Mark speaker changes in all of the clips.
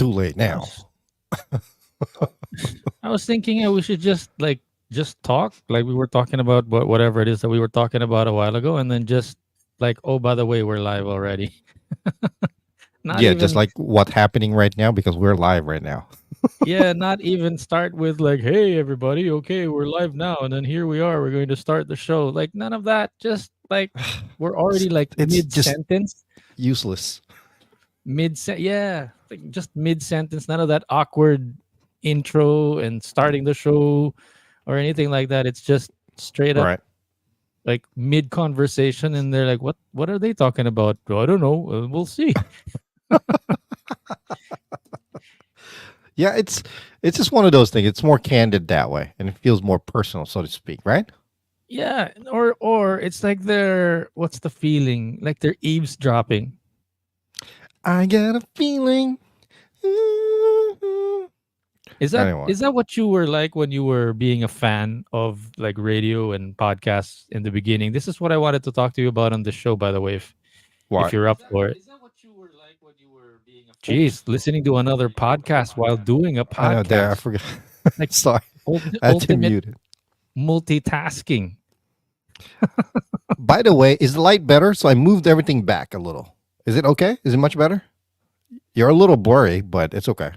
Speaker 1: too late
Speaker 2: I
Speaker 1: now.
Speaker 2: was, I was thinking we should just talk like we were talking about whatever it is that we were talking about a while ago, and then just like, oh, by the way, we're live already. Not
Speaker 1: Yeah, just
Speaker 2: even,
Speaker 1: like what's happening right now because we're live right now.
Speaker 2: yeah, not even start with like, hey, everybody, okay, we're live now, and then here we are, we're going to start the show. Like none of that. Just like we're
Speaker 1: It's,
Speaker 2: already like
Speaker 1: it's
Speaker 2: mid
Speaker 1: just
Speaker 2: sentence,
Speaker 1: useless.
Speaker 2: yeah, like just mid sentence. None of that awkward intro and starting the show or anything like that. It's just straight up
Speaker 1: Right.
Speaker 2: like mid conversation, and they're like, what are they talking about? "Oh, I don't know. We'll see."
Speaker 1: Yeah, it's just one of those things. It's more candid that way, and it feels more personal, so to speak. Right?
Speaker 2: Yeah, or it's like they're what's the feeling? Like they're eavesdropping.
Speaker 1: I get a feeling. Anyway,
Speaker 2: Is that what you were like when you were being a fan of like radio and podcasts in the beginning? This is what I wanted to talk to you about on the show, by the way, if
Speaker 1: what?
Speaker 2: you're up for it. Jeez, listening to another podcast while doing a
Speaker 1: I know there. I
Speaker 2: podcast,
Speaker 1: forgot.
Speaker 2: like
Speaker 1: Sorry, I had to
Speaker 2: ultimate
Speaker 1: mute it.
Speaker 2: multitasking.
Speaker 1: By the way, is the light better? So I moved everything back a little. Is it okay? Is it much better? You're a little blurry, but it's okay.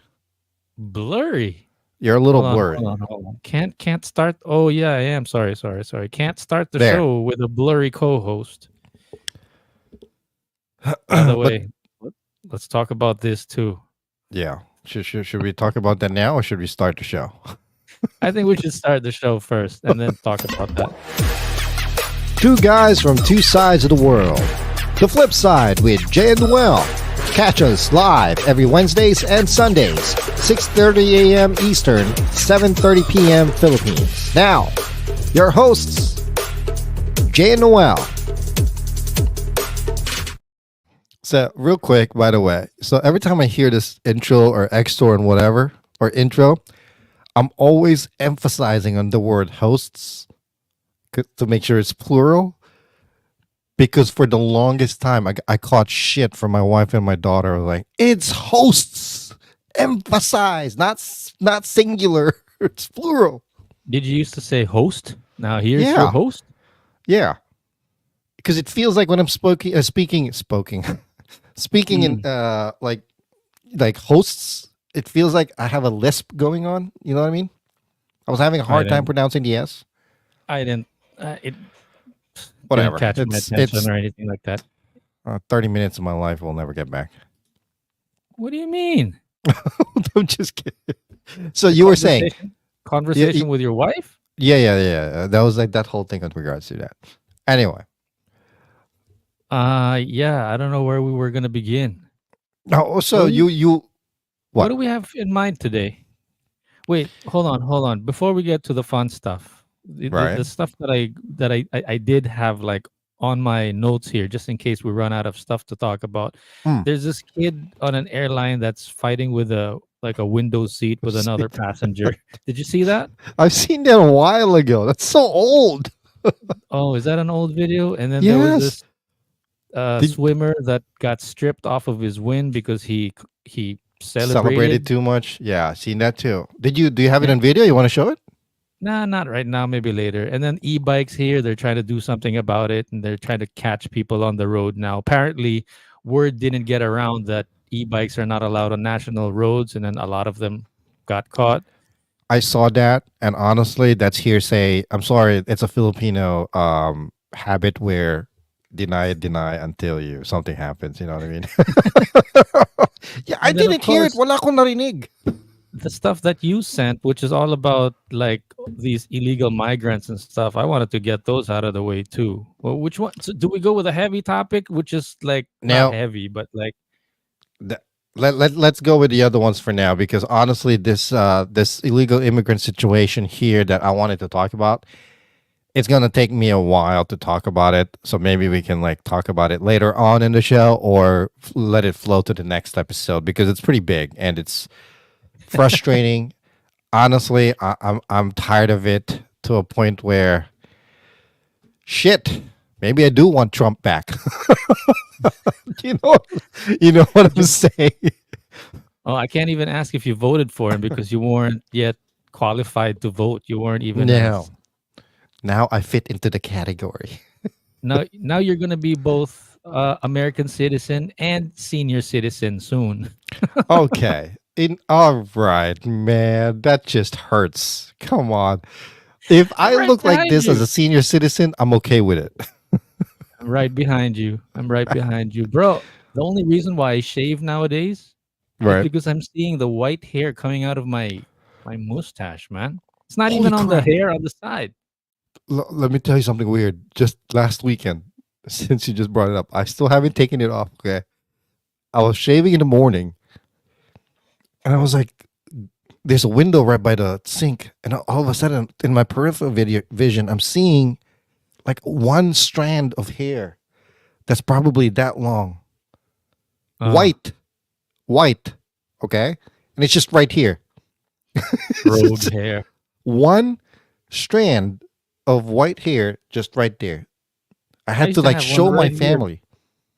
Speaker 2: Blurry.
Speaker 1: You're a little
Speaker 2: Hold on,
Speaker 1: blurry.
Speaker 2: hold on, hold on. Can't start. Oh yeah, I am. Sorry, sorry, sorry. Can't start the
Speaker 1: There.
Speaker 2: show with a blurry co-host. By the
Speaker 1: But
Speaker 2: way, let's talk about this too.
Speaker 1: yeah, should we talk about that now, or should we start the show?
Speaker 2: I think we should start the show first and then talk about that.
Speaker 1: Two guys from two sides of the world. The flip side with Jay and Noel. Catch us live every Wednesdays and Sundays, 6:30 a.m. Eastern, 7:30 p.m. Philippines. Now, your hosts, Jay and Noel. So, real quick, by the way, so every time I hear this intro or extra and whatever, or intro, I'm always emphasizing on the word hosts to make sure it's plural. Because for the longest time, I caught shit from my wife and my daughter. I was like, it's hosts. Emphasize, not singular. It's plural.
Speaker 2: Did you used to say host? Now here's your
Speaker 1: Yeah,
Speaker 2: host.
Speaker 1: yeah. Because it feels like when I'm speaking in
Speaker 2: Mm,
Speaker 1: like hosts, it feels like I have a lisp going on. You know what I mean? I was having a
Speaker 2: I
Speaker 1: hard time
Speaker 2: didn't.
Speaker 1: pronouncing the S.
Speaker 2: I didn't. It didn't
Speaker 1: Whatever.
Speaker 2: catch my
Speaker 1: It's
Speaker 2: attention or anything like that.
Speaker 1: 30 minutes of my life we'll never get back.
Speaker 2: What do you mean?
Speaker 1: I'm just kidding. So
Speaker 2: The
Speaker 1: you were saying, yeah,
Speaker 2: conversation with your wife?
Speaker 1: yeah. That was like that whole thing with regards to that. Anyway,
Speaker 2: Yeah. I don't know where we were gonna begin.
Speaker 1: oh,
Speaker 2: What
Speaker 1: so
Speaker 2: do you
Speaker 1: you
Speaker 2: What
Speaker 1: what?
Speaker 2: do we have in mind today? Wait, hold on. Before we get to the fun stuff,
Speaker 1: Right.
Speaker 2: the stuff that I did have like on my notes here, just in case we run out of stuff to talk about.
Speaker 1: Mm.
Speaker 2: There's this kid on an airline that's fighting with a window seat
Speaker 1: I've
Speaker 2: with
Speaker 1: seen
Speaker 2: another passenger. Did you see that?
Speaker 1: I've seen that a while ago. That's so old.
Speaker 2: Oh, is that an old video? And then there was
Speaker 1: Yes.
Speaker 2: this
Speaker 1: Did
Speaker 2: swimmer that got stripped off of his win because he
Speaker 1: celebrated
Speaker 2: celebrated.
Speaker 1: too much? Yeah, I've seen that too. Do you have it
Speaker 2: Yeah.
Speaker 1: on video? You want to show it?
Speaker 2: Nah, not right now, maybe later. And then e-bikes here, they're trying to do something about it and they're trying to catch people on the road now. Apparently, word didn't get around that e-bikes are not allowed on national roads, and then a lot of them got caught.
Speaker 1: I saw that, and honestly, that's hearsay. I'm sorry, it's a Filipino habit where deny until you something happens. You know what I mean? Yeah, I
Speaker 2: And then of
Speaker 1: didn't hear it.
Speaker 2: course,
Speaker 1: Wala akong narinig.
Speaker 2: the stuff that you sent, which is all about like these illegal migrants and stuff, I wanted to get those out of the way too. Well, which one? So do we go with a heavy topic, which is like not
Speaker 1: Now,
Speaker 2: heavy, but like
Speaker 1: th- let's go with the other ones for now because honestly, this illegal immigrant situation here that I wanted to talk about, it's gonna take me a while to talk about it. So maybe we can like talk about it later on in the show or let it flow to the next episode because it's pretty big and it's frustrating. Honestly, I'm tired of it to a point where shit. Maybe I do want Trump back. you know, you know what I'm
Speaker 2: just
Speaker 1: saying.
Speaker 2: Oh, I can't even ask if you voted for him because you weren't yet qualified to vote. You weren't even
Speaker 1: No.
Speaker 2: as
Speaker 1: Now I fit into the category.
Speaker 2: now you're gonna be both American citizen and senior citizen soon.
Speaker 1: Okay. All right, man. That just hurts. Come on. If
Speaker 2: I'm
Speaker 1: I
Speaker 2: right
Speaker 1: look like
Speaker 2: behind
Speaker 1: this as
Speaker 2: you.
Speaker 1: a senior citizen, I'm okay with it.
Speaker 2: I'm right behind you. I'm right behind you, bro. The only reason why I shave nowadays is
Speaker 1: Right.
Speaker 2: because I'm seeing the white hair coming out of my mustache, man. It's not
Speaker 1: Holy
Speaker 2: even on the
Speaker 1: crap.
Speaker 2: hair on the side.
Speaker 1: Let me tell you something weird. Just last weekend, since you just brought it up, I still haven't taken it off. Okay. I was shaving in the morning and I was like, there's a window right by the sink. And all of a sudden, in my peripheral vision, I'm seeing like one strand of hair that's probably that long.
Speaker 2: Uh,
Speaker 1: White. White. Okay. And it's just right here. It's
Speaker 2: rogue
Speaker 1: just
Speaker 2: hair.
Speaker 1: one strand of white hair just right there. I
Speaker 2: I
Speaker 1: had to
Speaker 2: used to
Speaker 1: like
Speaker 2: have one
Speaker 1: show my
Speaker 2: right here.
Speaker 1: family.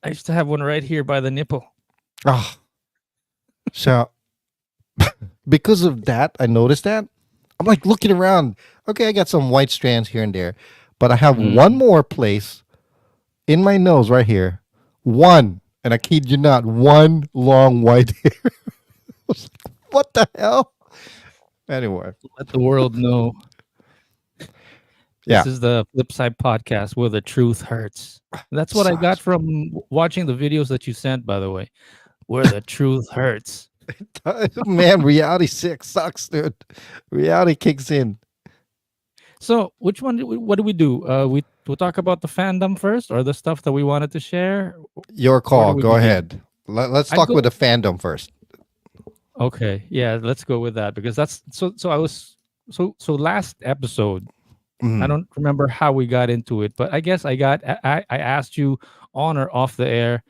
Speaker 2: I used to have one right here by the nipple.
Speaker 1: Ah, so because of that, I noticed that. I'm like looking around. Okay, I got some white strands here and there, but I have one
Speaker 2: Mm.
Speaker 1: more place in my nose right here. One, and I kid you not, one long white hair. What the hell? Anyway,
Speaker 2: Let the world know
Speaker 1: yeah,
Speaker 2: this is the Flip Side podcast where the truth hurts. That's what I got
Speaker 1: sucks.
Speaker 2: from watching the videos that you sent, by the way, where the truth hurts.
Speaker 1: Man, reality sick sucks, dude. Reality kicks in.
Speaker 2: So, which one? What do we do? We talk about the fandom first, or the stuff that we wanted to share.
Speaker 1: Your
Speaker 2: Where do
Speaker 1: call.
Speaker 2: we
Speaker 1: Go
Speaker 2: begin?
Speaker 1: ahead. Let's
Speaker 2: I'd
Speaker 1: talk with
Speaker 2: go.
Speaker 1: the fandom first.
Speaker 2: Okay, yeah, let's go with that because that's so. So I was so last episode. I
Speaker 1: Mm,
Speaker 2: don't remember how we got into it, but I guess I asked you on or off the air,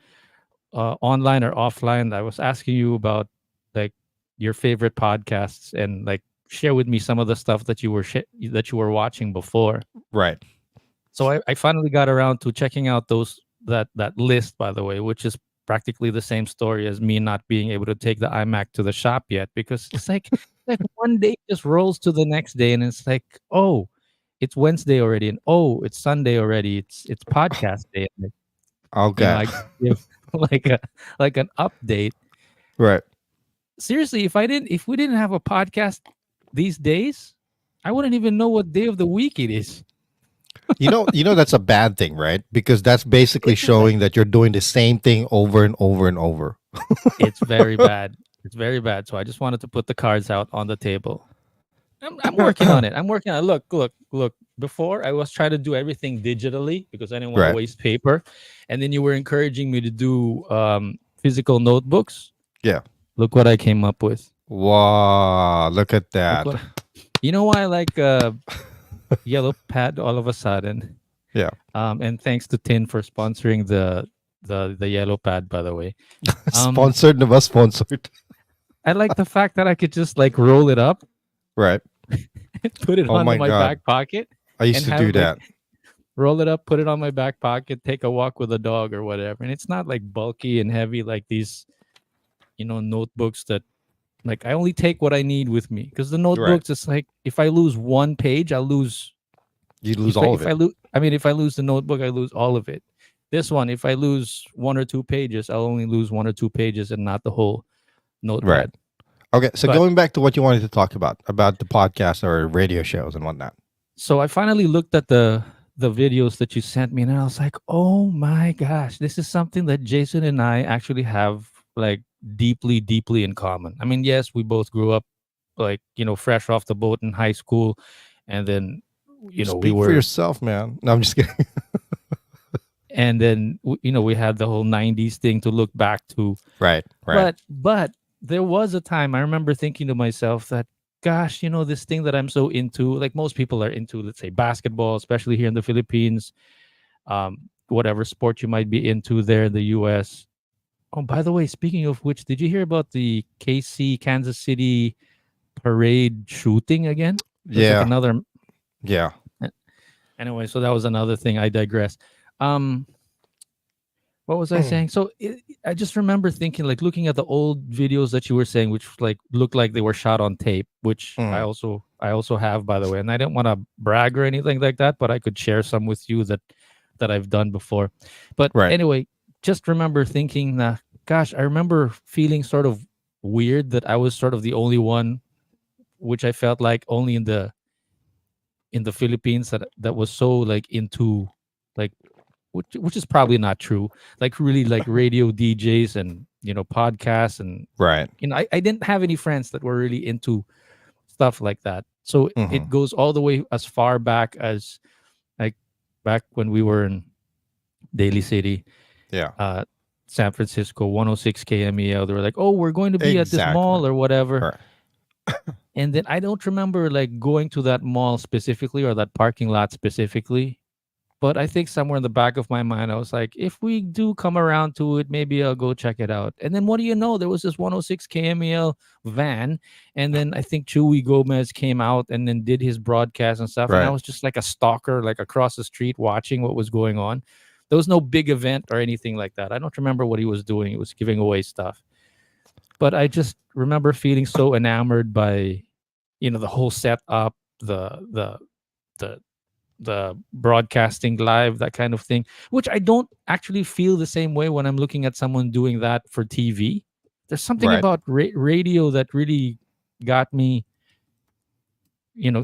Speaker 2: online or offline. I was asking you about like your favorite podcasts and like share with me some of the stuff that that you were watching before.
Speaker 1: right.
Speaker 2: So I finally got around to checking out that list, by the way, which is practically the same story as me not being able to take the iMac to the shop yet because it's like one day just rolls to the next day and it's like, oh, it's Wednesday already, and oh, it's Sunday already. It's podcast day. And, like,
Speaker 1: Okay.
Speaker 2: I give like a like an update.
Speaker 1: Right.
Speaker 2: Seriously, if we didn't have a podcast these days, I wouldn't even know what day of the week it is.
Speaker 1: You know that's a bad thing, right? Because that's basically
Speaker 2: It's ve-
Speaker 1: showing that you're doing the same thing over and over and over.
Speaker 2: it's very bad. It's very bad. So I just wanted to put the cards out on the table. I'm working on it. I'm working on it. Look. Before I was trying to do everything digitally because I didn't want to
Speaker 1: Right.
Speaker 2: waste paper, and then you were encouraging me to do physical notebooks.
Speaker 1: Yeah.
Speaker 2: Look what I came up with.
Speaker 1: Wow, look at
Speaker 2: Look
Speaker 1: that.
Speaker 2: what you know why I like yellow pad all of a sudden.
Speaker 1: Yeah.
Speaker 2: And thanks to Tin for sponsoring the yellow pad, by the way. Um,
Speaker 1: Sponsored, never sponsored.
Speaker 2: I like the fact that I could just like roll it up,
Speaker 1: Right.
Speaker 2: put it
Speaker 1: Oh
Speaker 2: onto
Speaker 1: my
Speaker 2: my
Speaker 1: God.
Speaker 2: back pocket,
Speaker 1: I used
Speaker 2: and
Speaker 1: to do
Speaker 2: have like
Speaker 1: that.
Speaker 2: roll it up, put it on my back pocket, take a walk with a dog or whatever. And it's not like bulky and heavy like these, notebooks that like I only take what I need with me because the
Speaker 1: Right.
Speaker 2: notebooks it's like if I lose one page, I'll lose.
Speaker 1: You lose all of
Speaker 2: If I
Speaker 1: it.
Speaker 2: lose, I mean, if I lose the notebook, I lose all of it. This one, if I lose one or two pages, I'll only lose one or two pages and not the whole
Speaker 1: Right.
Speaker 2: notepad.
Speaker 1: Okay. So
Speaker 2: But
Speaker 1: going back to what you wanted to talk about the podcast or radio shows and whatnot.
Speaker 2: so I finally looked at the videos that you sent me, and I was like, oh my gosh, this is something that Jason and I actually have like deeply, deeply in common. I mean, yes, we both grew up like fresh off the boat in high school, and then we
Speaker 1: Speak for
Speaker 2: were
Speaker 1: yourself, man. No, I'm just kidding.
Speaker 2: and then we had the whole 90s thing to look back to.
Speaker 1: Right. Right.
Speaker 2: But there was a time I remember thinking to myself that, gosh, this thing that I'm so into, like most people are into, let's say basketball, especially here in the Philippines, whatever sport you might be into there in the US. Oh, by the way, speaking of which, did you hear about the KC Kansas City parade shooting again? There's like
Speaker 1: Yeah.
Speaker 2: another
Speaker 1: Yeah.
Speaker 2: anyway, so that was another thing. I digress. Um What was I saying? So I just remember thinking, like looking at the old videos that you were saying, which like looked like they were shot on tape, which
Speaker 1: Mm,
Speaker 2: I also have, by the way. And I didn't want to brag or anything like that, but I could share some with you that I've done before. But
Speaker 1: right.
Speaker 2: anyway, just remember thinking, gosh, I remember feeling sort of weird that I was sort of the only one, which I felt like only in the Philippines that was so like into like which is probably not true. Like really like radio DJs and podcasts and
Speaker 1: Right.
Speaker 2: I didn't have any friends that were really into stuff like that. So
Speaker 1: Hmm.
Speaker 2: it goes all the way as far back as like back when we were in Daly City,
Speaker 1: Yeah.
Speaker 2: uh San Francisco, 106 KMEL. They were like, "Oh, we're going to be at this
Speaker 1: Exactly.
Speaker 2: mall or whatever."
Speaker 1: Right.
Speaker 2: And then I don't remember like going to that mall specifically or that parking lot specifically. But I think somewhere in the back of my mind, I was like, if we do come around to it, maybe I'll go check it out. And then what do you know? There was this 106 KMEL van. And then I think Chewy Gomez came out and then did his broadcast and stuff. And I
Speaker 1: Right.
Speaker 2: was just like a stalker, like across the street watching what was going on. There was no big event or anything like that. I don't remember what he was doing. He was giving away stuff. But I just remember feeling so enamored by, the whole setup, the the broadcasting live, that kind of thing, which I don't actually feel the same way when I'm looking at someone doing that for TV. There's something
Speaker 1: Right.
Speaker 2: about radio that really got me,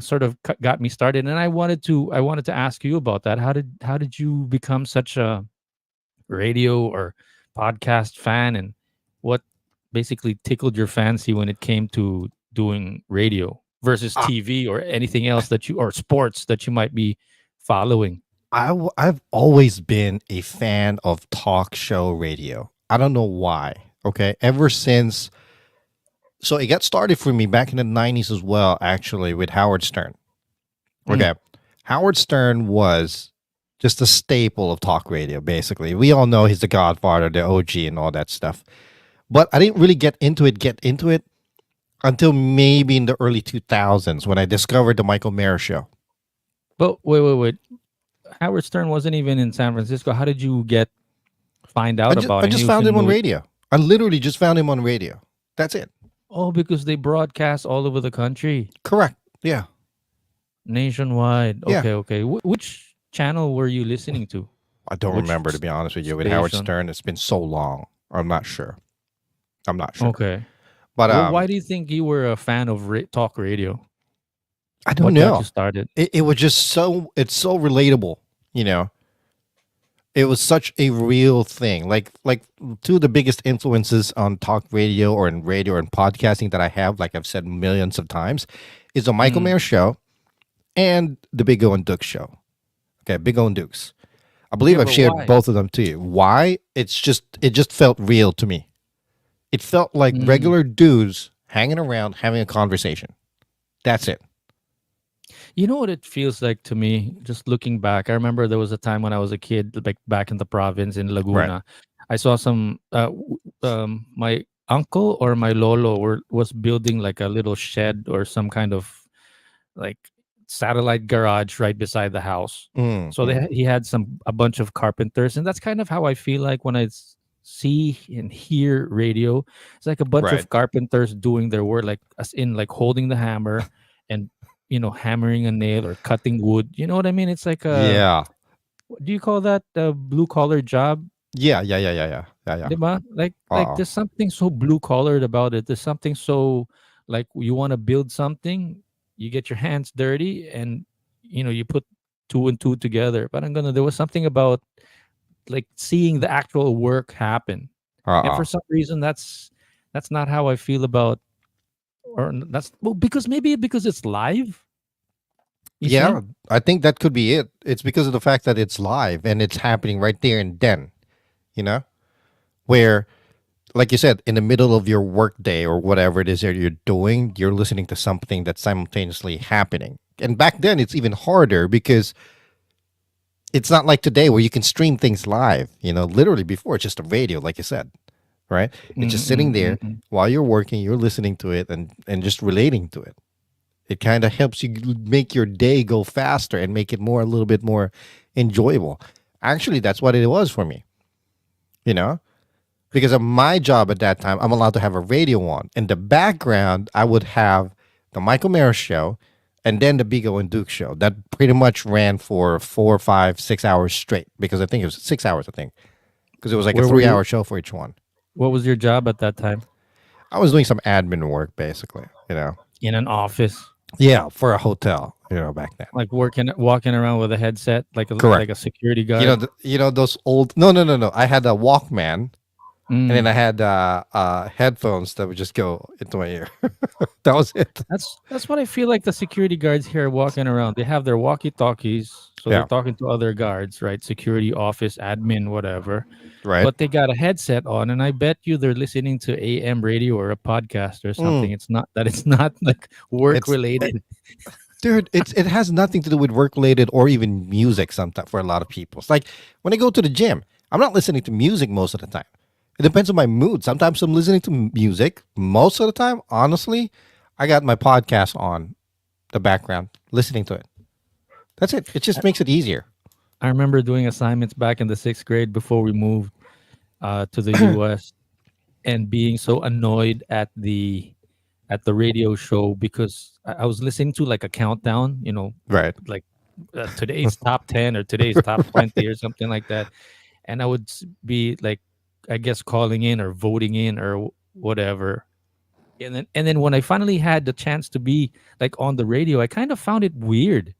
Speaker 2: sort of got me started. And I wanted to ask you about that. How did you become such a radio or podcast fan, and what basically tickled your fancy when it came to doing radio versus
Speaker 1: I,
Speaker 2: TV or anything else that you or sports that you might be following?
Speaker 1: I've always been a fan of talk show radio. I don't know why. Okay. Ever since, so it got started for me back in the 90s as well, actually, with Howard Stern.
Speaker 2: Mm,
Speaker 1: Okay. Howard Stern was just a staple of talk radio, basically. We all know he's the godfather, the OG, and all that stuff. But I didn't really get into it until maybe in the early 2000s when I discovered the Michael Mayer show.
Speaker 2: but wait. Howard Stern wasn't even in San Francisco. How did you find
Speaker 1: I
Speaker 2: out
Speaker 1: just
Speaker 2: about
Speaker 1: I
Speaker 2: him? He
Speaker 1: just
Speaker 2: was
Speaker 1: found
Speaker 2: in
Speaker 1: him on
Speaker 2: New.
Speaker 1: radio. I literally just found him on radio. That's it.
Speaker 2: Oh, because they broadcast all over the country,
Speaker 1: Correct. Yeah.
Speaker 2: nationwide.
Speaker 1: Yeah.
Speaker 2: Okay, okay. Which channel were you listening to?
Speaker 1: I don't
Speaker 2: Which
Speaker 1: remember, to be honest with you. With Howard
Speaker 2: station?
Speaker 1: Stern, it's been so long. I'm not sure. I'm not sure.
Speaker 2: Okay.
Speaker 1: But
Speaker 2: Well, why do you think you were a fan of talk radio?
Speaker 1: I don't
Speaker 2: What got you
Speaker 1: know.
Speaker 2: started?
Speaker 1: It was just it's so relatable, you know. It was such a real thing. Like two of the biggest influences on talk radio or in radio and podcasting that I have, like I've said millions of times, is the Michael
Speaker 2: Mm.
Speaker 1: Mayer show and the Big O and Duke show. Okay, Big O and Dukes. I believe
Speaker 2: Yeah,
Speaker 1: I've
Speaker 2: but
Speaker 1: shared
Speaker 2: why?
Speaker 1: both of them to you. Why? It just felt real to me. It felt like
Speaker 2: Mm.
Speaker 1: regular dudes hanging around having a conversation. That's it.
Speaker 2: You know what it feels like to me, just looking back? I remember there was a time when I was a kid, like back in the province in
Speaker 1: Right.
Speaker 2: Laguna. I saw my uncle or my lolo was building like a little shed or some kind of like satellite garage right beside the house. So
Speaker 1: Mm-hmm.
Speaker 2: he had a bunch of carpenters, and that's kind of how I feel like when I see and hear radio. It's like a bunch
Speaker 1: Right.
Speaker 2: of carpenters doing their work, like as in like holding the hammer and hammering a nail or cutting wood. You know what I mean? It's like
Speaker 1: Yeah.
Speaker 2: what do you call that? A blue collar job,
Speaker 1: Yeah. Yeah. Yeah. Yeah. Yeah. Yeah. Yeah.
Speaker 2: diba? Like
Speaker 1: Uh-uh.
Speaker 2: there's something so blue collared about it. There's something so like you want to build something, you get your hands dirty and you put two and two together. But there was something about like seeing the actual work happen. And for
Speaker 1: Uh-uh.
Speaker 2: some reason that's not how I feel about that's well because it's live, you
Speaker 1: Yeah.
Speaker 2: think?
Speaker 1: I think that could be it. It's because of the fact that it's live and it's happening right there and then, you know? Where, like you said, in the middle of your work day or whatever it is that you're doing, you're listening to something that's simultaneously happening. And back then, it's even harder because it's not like today where you can stream things live. You know, literally before it's just a radio, like you said, right? It's just sitting there
Speaker 2: Mm-mm-mm-mm.
Speaker 1: while you're working, you're listening to it and just relating to it. It kind of helps you make your day go faster and make it more a little bit more enjoyable. Actually, that's what it was for me. you know, because of my job at that time, I'm allowed to have a radio on. In the background, I would have the Michael Mara show and then the Bigo and Duke show. That pretty much ran for 4, 5, 6 hours straight because I think it was 6 hours, I think, because it was like a
Speaker 2: Where were
Speaker 1: 3 hour
Speaker 2: you?
Speaker 1: show for each one.
Speaker 2: What was your job at that time?
Speaker 1: I was doing some admin work basically,
Speaker 2: In an office,
Speaker 1: Yeah, for a hotel, back then.
Speaker 2: like walking around with a headset, like
Speaker 1: Correct.
Speaker 2: a security guard.
Speaker 1: Those old. No, no, no, no. I had a Walkman, and then
Speaker 2: Mm.
Speaker 1: I had headphones that would just go into my ear. That was it.
Speaker 2: That's what I feel like the security guards here walking around. They have their walkie-talkies, so they're
Speaker 1: Yeah.
Speaker 2: talking to other guards, right? Security office, admin, whatever.
Speaker 1: Right.
Speaker 2: But they got a headset on, and I bet you they're listening to AM radio or a podcast or
Speaker 1: Mm.
Speaker 2: something. It's not like work
Speaker 1: It's
Speaker 2: related.
Speaker 1: dude. It has nothing to do with work related or even music. Sometimes for a lot of people, it's like when I go to the gym, I'm not listening to music most of the time. It depends on my mood. Sometimes I'm listening to music. Most of the time, honestly, I got my podcast on the background, listening to it. That's it. It just makes it easier.
Speaker 2: I remember doing assignments back in the sixth grade before we moved to the U.S. and being so annoyed at the radio show because I was listening to like a countdown,
Speaker 1: Right.
Speaker 2: like today's top 10 or today's top 20 or something like that. And I would be like, I guess, calling in or voting in or whatever. And then when I finally had the chance to be like on the radio, I kind of found it weird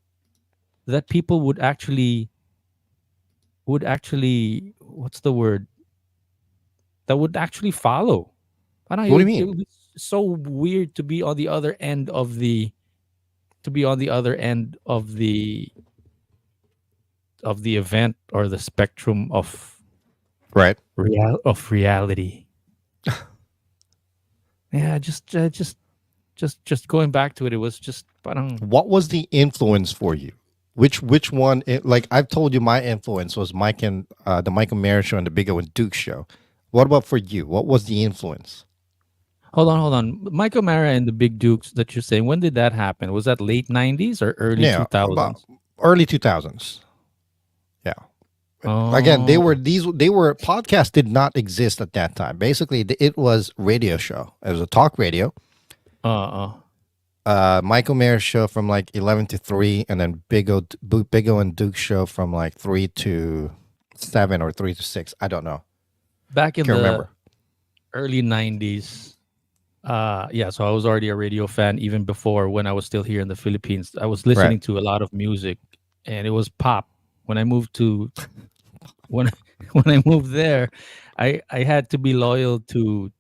Speaker 2: that people would actually what's the word, that would actually follow. I don't know,
Speaker 1: What do you
Speaker 2: it
Speaker 1: mean?
Speaker 2: would be so weird to be on the other end of the to be on the other end of the event or the spectrum
Speaker 1: Right.
Speaker 2: reality. Yeah, just going back to it, it was just parang,
Speaker 1: What was the influence for you? Which one? Like I've told you, my influence was Mike and the Michael Mayer show and the Big O and Duke show. What about for you? What was the influence?
Speaker 2: hold on. Michael Mara and the Big Dukes that you're saying, when did that happen? Was that late 90s or early
Speaker 1: Yeah, about
Speaker 2: 2000s?
Speaker 1: early 2000s. Yeah. Again, they
Speaker 2: Oh,
Speaker 1: were these. They were podcasts did not exist at that time. Basically, it was radio show. It was a talk radio.
Speaker 2: uh,
Speaker 1: Michael Mayer show from like 11 to 3, and then Big O and Duke show from like 3 to 7 or 3 to 6. I don't know.
Speaker 2: back in
Speaker 1: Can't
Speaker 2: the
Speaker 1: remember.
Speaker 2: early 90s. Yeah, so I was already a radio fan even before when I was still here in the Philippines. I was
Speaker 1: Right.
Speaker 2: listening to a lot of music and it was pop. When I moved to when when I moved there, I had to be loyal to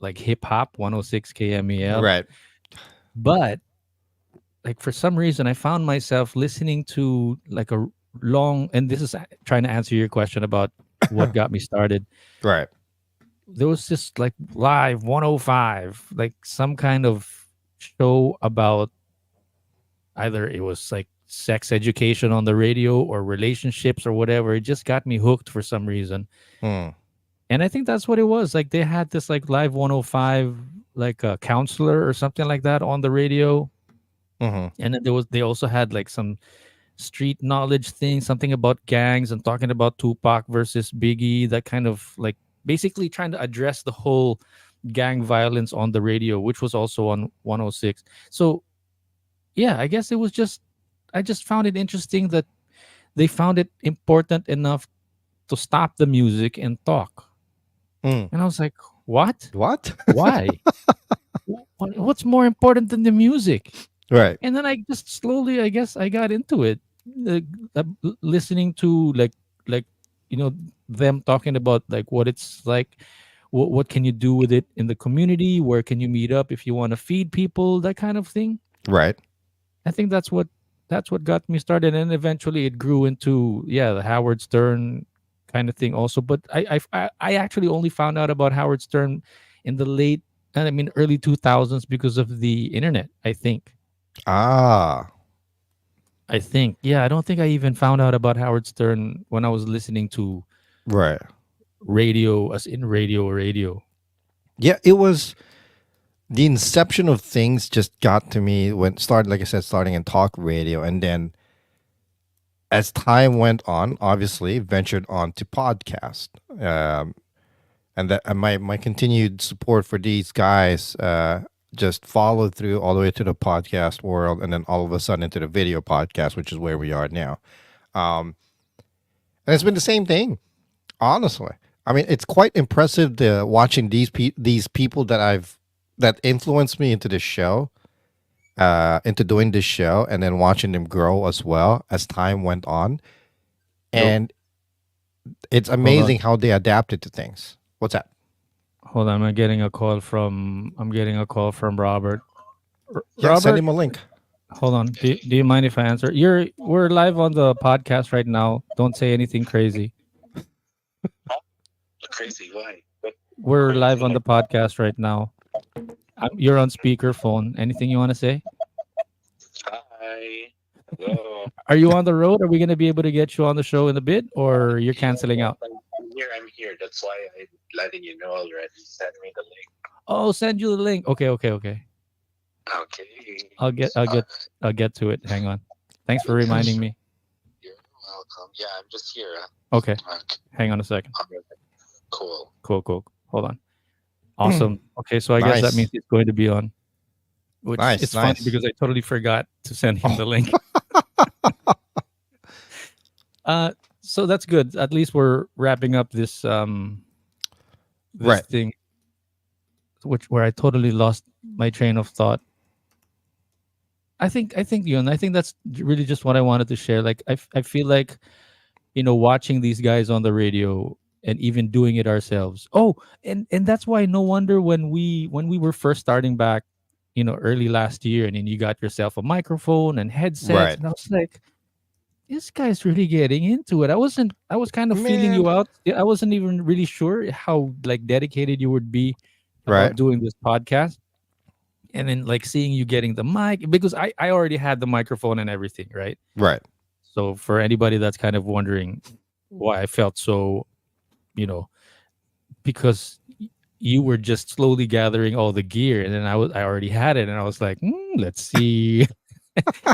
Speaker 2: like hip hop 106 KMEL.
Speaker 1: Right.
Speaker 2: But like for some reason I found myself listening to like a long, and this is trying to answer your question about what got me started.
Speaker 1: Right.
Speaker 2: There was this like live 105, like some kind of show about either it was like sex education on the radio or relationships or whatever. It just got me hooked for some reason.
Speaker 1: Hmm.
Speaker 2: And I think that's what it was. Like they had this like live 105, like a counselor or something like that on the radio.
Speaker 1: Mm-hmm.
Speaker 2: And then they also had like some street knowledge thing, something about gangs and talking about Tupac versus Biggie, that kind of like basically trying to address the whole gang violence on the radio, which was also on 106. So yeah, I guess it was just I just found it interesting that they found it important enough to stop the music and talk.
Speaker 1: Mm.
Speaker 2: And I was like, what?
Speaker 1: What?
Speaker 2: Why? What's more important than the music?
Speaker 1: Right.
Speaker 2: And then I just slowly, I guess, I got into it, uh, listening to like you know them talking about like what it's like, what can you do with it in the community, where can you meet up if you want to feed people, that kind of thing.
Speaker 1: Right.
Speaker 2: I think that's what got me started, and eventually it grew into, yeah, the Howard Stern kind of thing also. But I actually only found out about Howard Stern in the late, I mean early 2000s, because of the internet.
Speaker 1: Ah.
Speaker 2: I think, yeah, I don't think I even found out about Howard Stern when I was listening to
Speaker 1: Right.
Speaker 2: radio, as in radio.
Speaker 1: Yeah. It was the inception of things just got to me when started. Like I said, starting in talk radio, and then as time went on, obviously ventured on to podcast. And that my continued support for these guys just followed through all the way to the podcast world, and then all of a sudden into the video podcast, which is where we are now. Um, and it's been the same thing, honestly. I mean, it's quite impressive to watching these people that influenced me into this show, into doing this show, and then watching them grow as well as time went on.
Speaker 2: Yo,
Speaker 1: And it's
Speaker 2: hold on.
Speaker 1: amazing how they adapted to things. What's that?
Speaker 2: Hold on. I'm getting a call from Robert.
Speaker 1: Yeah, send
Speaker 2: Robert,
Speaker 1: him a link.
Speaker 2: hold on. Do you mind if I answer? We're live on the podcast right now. Don't say anything crazy.
Speaker 3: Crazy. Why? What
Speaker 2: We're live on
Speaker 3: crazy?
Speaker 2: the podcast right now. You're on speakerphone. Anything you want to say?
Speaker 3: Hi. Hello.
Speaker 2: Are you on the road? Are we going to be able to get you on the show in a bit, or you're canceling out?
Speaker 3: I'm here. I'm here. That's why I'm letting you know already. Send me the link.
Speaker 2: Oh, send you the link. Okay.
Speaker 3: Okay. Uh,
Speaker 2: I'll get to it. Hang on. Thanks for reminding me.
Speaker 3: you're welcome. Yeah, I'm just here.
Speaker 2: Okay.
Speaker 3: Okay.
Speaker 2: Hang on a second.
Speaker 3: Cool.
Speaker 2: Cool. Hold on. Awesome. Okay, so I guess that
Speaker 1: Nice.
Speaker 2: means it's going to be on. Which
Speaker 1: Nice,
Speaker 2: it's funny
Speaker 1: nice.
Speaker 2: because I totally forgot to send him the link. So that's good. At least we're wrapping up this
Speaker 1: Right.
Speaker 2: thing, where I totally lost my train of thought. I think Yun, I think that's really just what I wanted to share. Like I feel like, watching these guys on the radio and even doing it ourselves. Oh, and that's why no wonder when we were first starting back, early last year, and then you got yourself a microphone and headsets,
Speaker 1: Right.
Speaker 2: and I was like, this guy's really getting into it. I was kind of feeling
Speaker 1: Man.
Speaker 2: you out. I wasn't even really sure how like dedicated you would be
Speaker 1: Right.
Speaker 2: about doing this podcast. And then like seeing you getting the mic, because I already had the microphone and everything, right?
Speaker 1: Right.
Speaker 2: So for anybody that's kind of wondering why I felt so, you know, because you were just slowly gathering all the gear, and then I already had it, and I was like, let's see.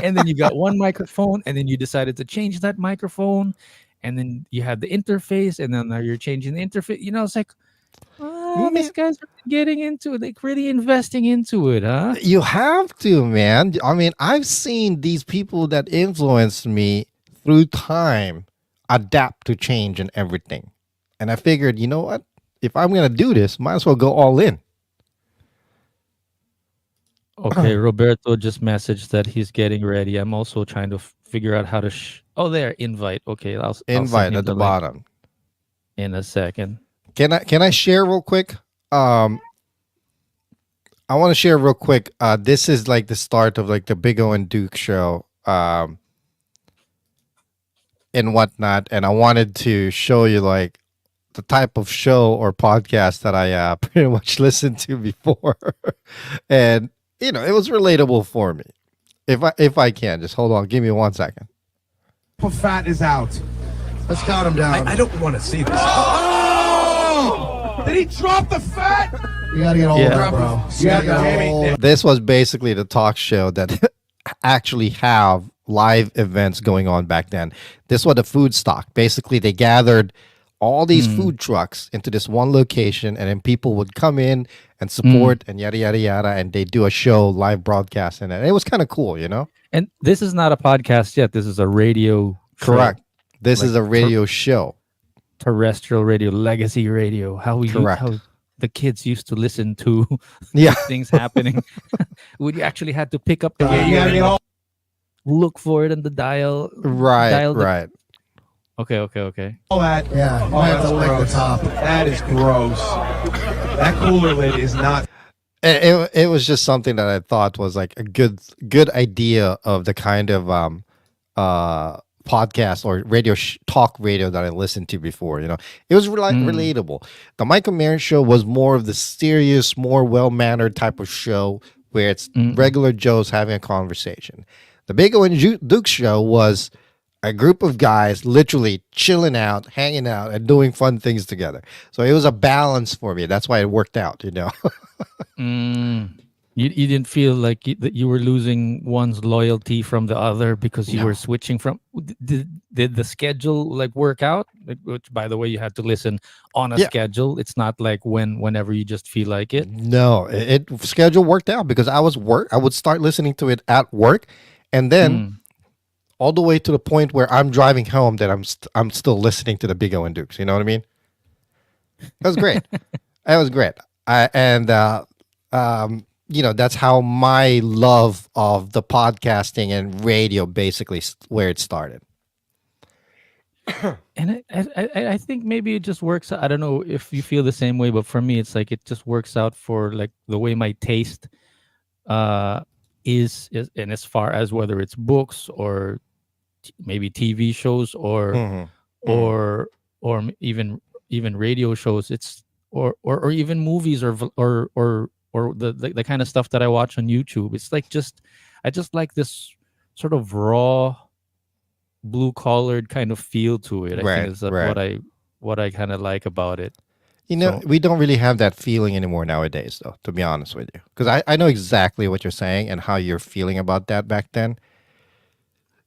Speaker 2: And then you got one microphone, and then you decided to change that microphone, and then you had the interface, and then now you're changing the interface. It's like,
Speaker 1: Man,
Speaker 2: this guy's really getting into it, like really investing into it, huh?
Speaker 1: you have to, man. I mean, I've seen these people that influenced me through time adapt to change and everything. And I figured, you know what? If I'm going to do this, might as well go all in.
Speaker 2: Okay, Roberto just messaged that he's getting ready. I'm also trying to figure out how to. Oh, there, invite. Okay, I'll send
Speaker 1: Invite
Speaker 2: him
Speaker 1: at the
Speaker 2: link
Speaker 1: bottom.
Speaker 2: in a second.
Speaker 1: Can I share real quick? I want to share real quick. This is like the start of like the Big O and Duke show, and whatnot. And I wanted to show you like the type of show or podcast that I pretty much listened to before, and it was relatable for me. If I can just hold on, give me 1 second.
Speaker 4: Fat is out.
Speaker 5: Let's count him down.
Speaker 4: I don't want to see this. Oh! Did he drop the fat?
Speaker 5: You gotta get all
Speaker 2: Yeah.
Speaker 5: of it, bro. You
Speaker 4: Yeah,
Speaker 5: gotta get
Speaker 4: Jamie.
Speaker 5: all of it.
Speaker 1: This was basically the talk show that actually have live events going on back then. This was the food stock. Basically, they gathered all these food trucks into this one location, and then people would come in and support and yada yada yada, and they do a show live broadcast, and it was kind of cool,
Speaker 2: And this is not a podcast yet. This is a radio show.
Speaker 1: Correct. This
Speaker 2: Like
Speaker 1: is a radio show.
Speaker 2: Terrestrial radio, legacy radio.
Speaker 1: Correct.
Speaker 2: How the kids used to listen to
Speaker 1: Yeah.
Speaker 2: things happening. When you actually had to pick up the
Speaker 4: You
Speaker 2: radio,
Speaker 4: gotta get all.
Speaker 2: look for it on the dial.
Speaker 1: Right.
Speaker 2: Dial the-
Speaker 1: Right.
Speaker 2: Okay.
Speaker 4: All that.
Speaker 5: Yeah, you
Speaker 4: Oh,
Speaker 5: might have to
Speaker 4: that's
Speaker 5: lick the
Speaker 4: gross.
Speaker 5: top.
Speaker 4: That is gross. That cooler lid is not.
Speaker 1: It was just something that I thought was like a good idea of the kind of podcast or radio talk radio that I listened to before. It was relatable. The Michael Marin show was more of the serious, more well mannered type of show where it's regular Joes having a conversation. The Big O and Duke show was a group of guys literally chilling out, hanging out, and doing fun things together. So it was a balance for me. That's why it worked out.
Speaker 2: You didn't feel like that you were losing one's loyalty from the other because you
Speaker 1: No.
Speaker 2: were switching from. Did the schedule like work out? Like, which, by the way, you had to listen on a
Speaker 1: Yeah.
Speaker 2: schedule. It's not like whenever you just feel like it.
Speaker 1: No, it schedule worked out because I would start listening to it at work, and then
Speaker 2: Mm.
Speaker 1: all the way to the point where I'm driving home that I'm still listening to the Big O and Dukes. You know what I mean? That was great. That was great. That's how my love of the podcasting and radio basically where it started.
Speaker 2: And I think maybe it just works. I don't know if you feel the same way, but for me, it's like it just works out for like the way my taste uh is, and as far as whether it's books or maybe TV shows
Speaker 1: Hmm.
Speaker 2: or even radio shows, it's or even movies or the kind of stuff that I watch on YouTube. It's like just I just like this sort of raw blue collared kind of feel to it. I think
Speaker 1: Right,
Speaker 2: is
Speaker 1: right.
Speaker 2: what I kind of like about it. So
Speaker 1: We don't really have that feeling anymore nowadays, though, to be honest with you. Because I know exactly what you're saying and how you're feeling about that back then.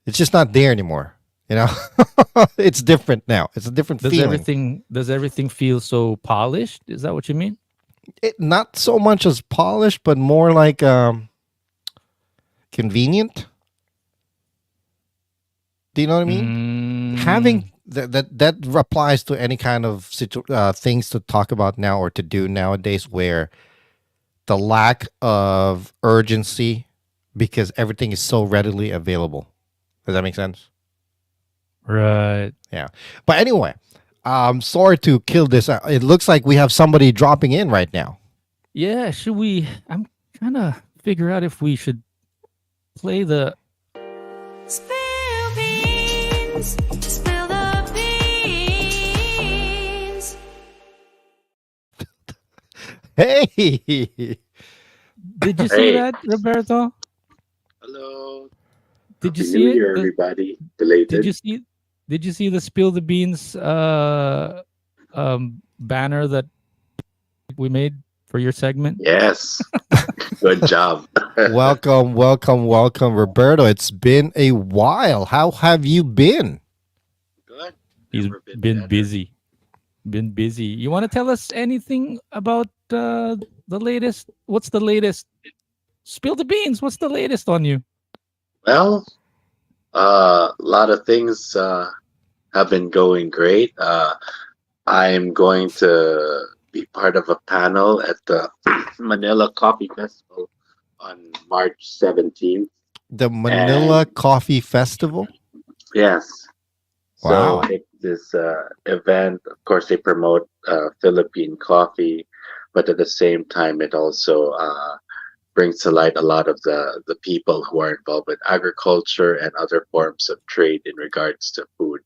Speaker 1: It's just not there anymore. You know, it's different now. It's a different feeling.
Speaker 2: does everything feel so polished? Is that what you mean?
Speaker 1: Not so much as polished, but more like convenient. Do you know what I mean?
Speaker 2: Mm,
Speaker 1: Having that applies to any kind of things to talk about now or to do nowadays, where the lack of urgency because everything is so readily available. Does that make sense?
Speaker 2: right.
Speaker 1: Yeah. But anyway, sorry to kill this. It looks like we have somebody dropping in right now.
Speaker 2: Yeah, should we? I'm trying to figure out if we should play the.
Speaker 6: Spill beans, spill the beans.
Speaker 1: Hey,
Speaker 2: Did you see
Speaker 3: Hey.
Speaker 2: that, Roberto?
Speaker 3: Hello.
Speaker 2: Did you
Speaker 3: Happy
Speaker 2: see
Speaker 3: New
Speaker 2: it?
Speaker 3: Year, everybody. Belated.
Speaker 2: Did you see? Did you see the spill the beans banner that we made for your segment?
Speaker 3: Yes. Good job.
Speaker 1: welcome, welcome, welcome, Roberto. It's been a while. How have you been?
Speaker 3: Good.
Speaker 2: He's
Speaker 3: Never
Speaker 2: been
Speaker 3: better.
Speaker 2: busy. Been busy. You want to tell us anything about the latest? What's the latest? Spill the beans. What's the latest on you?
Speaker 3: Well, a lot of things have been going great. I'm going to be part of a panel at the Manila Coffee Festival on March 17th.
Speaker 1: The Manila
Speaker 3: And
Speaker 1: Coffee Festival.
Speaker 3: yes.
Speaker 1: Wow.
Speaker 3: So it's this event. Of course, they promote Philippine coffee, but at the same time, it also brings to light a lot of the people who are involved with agriculture and other forms of trade in regards to food.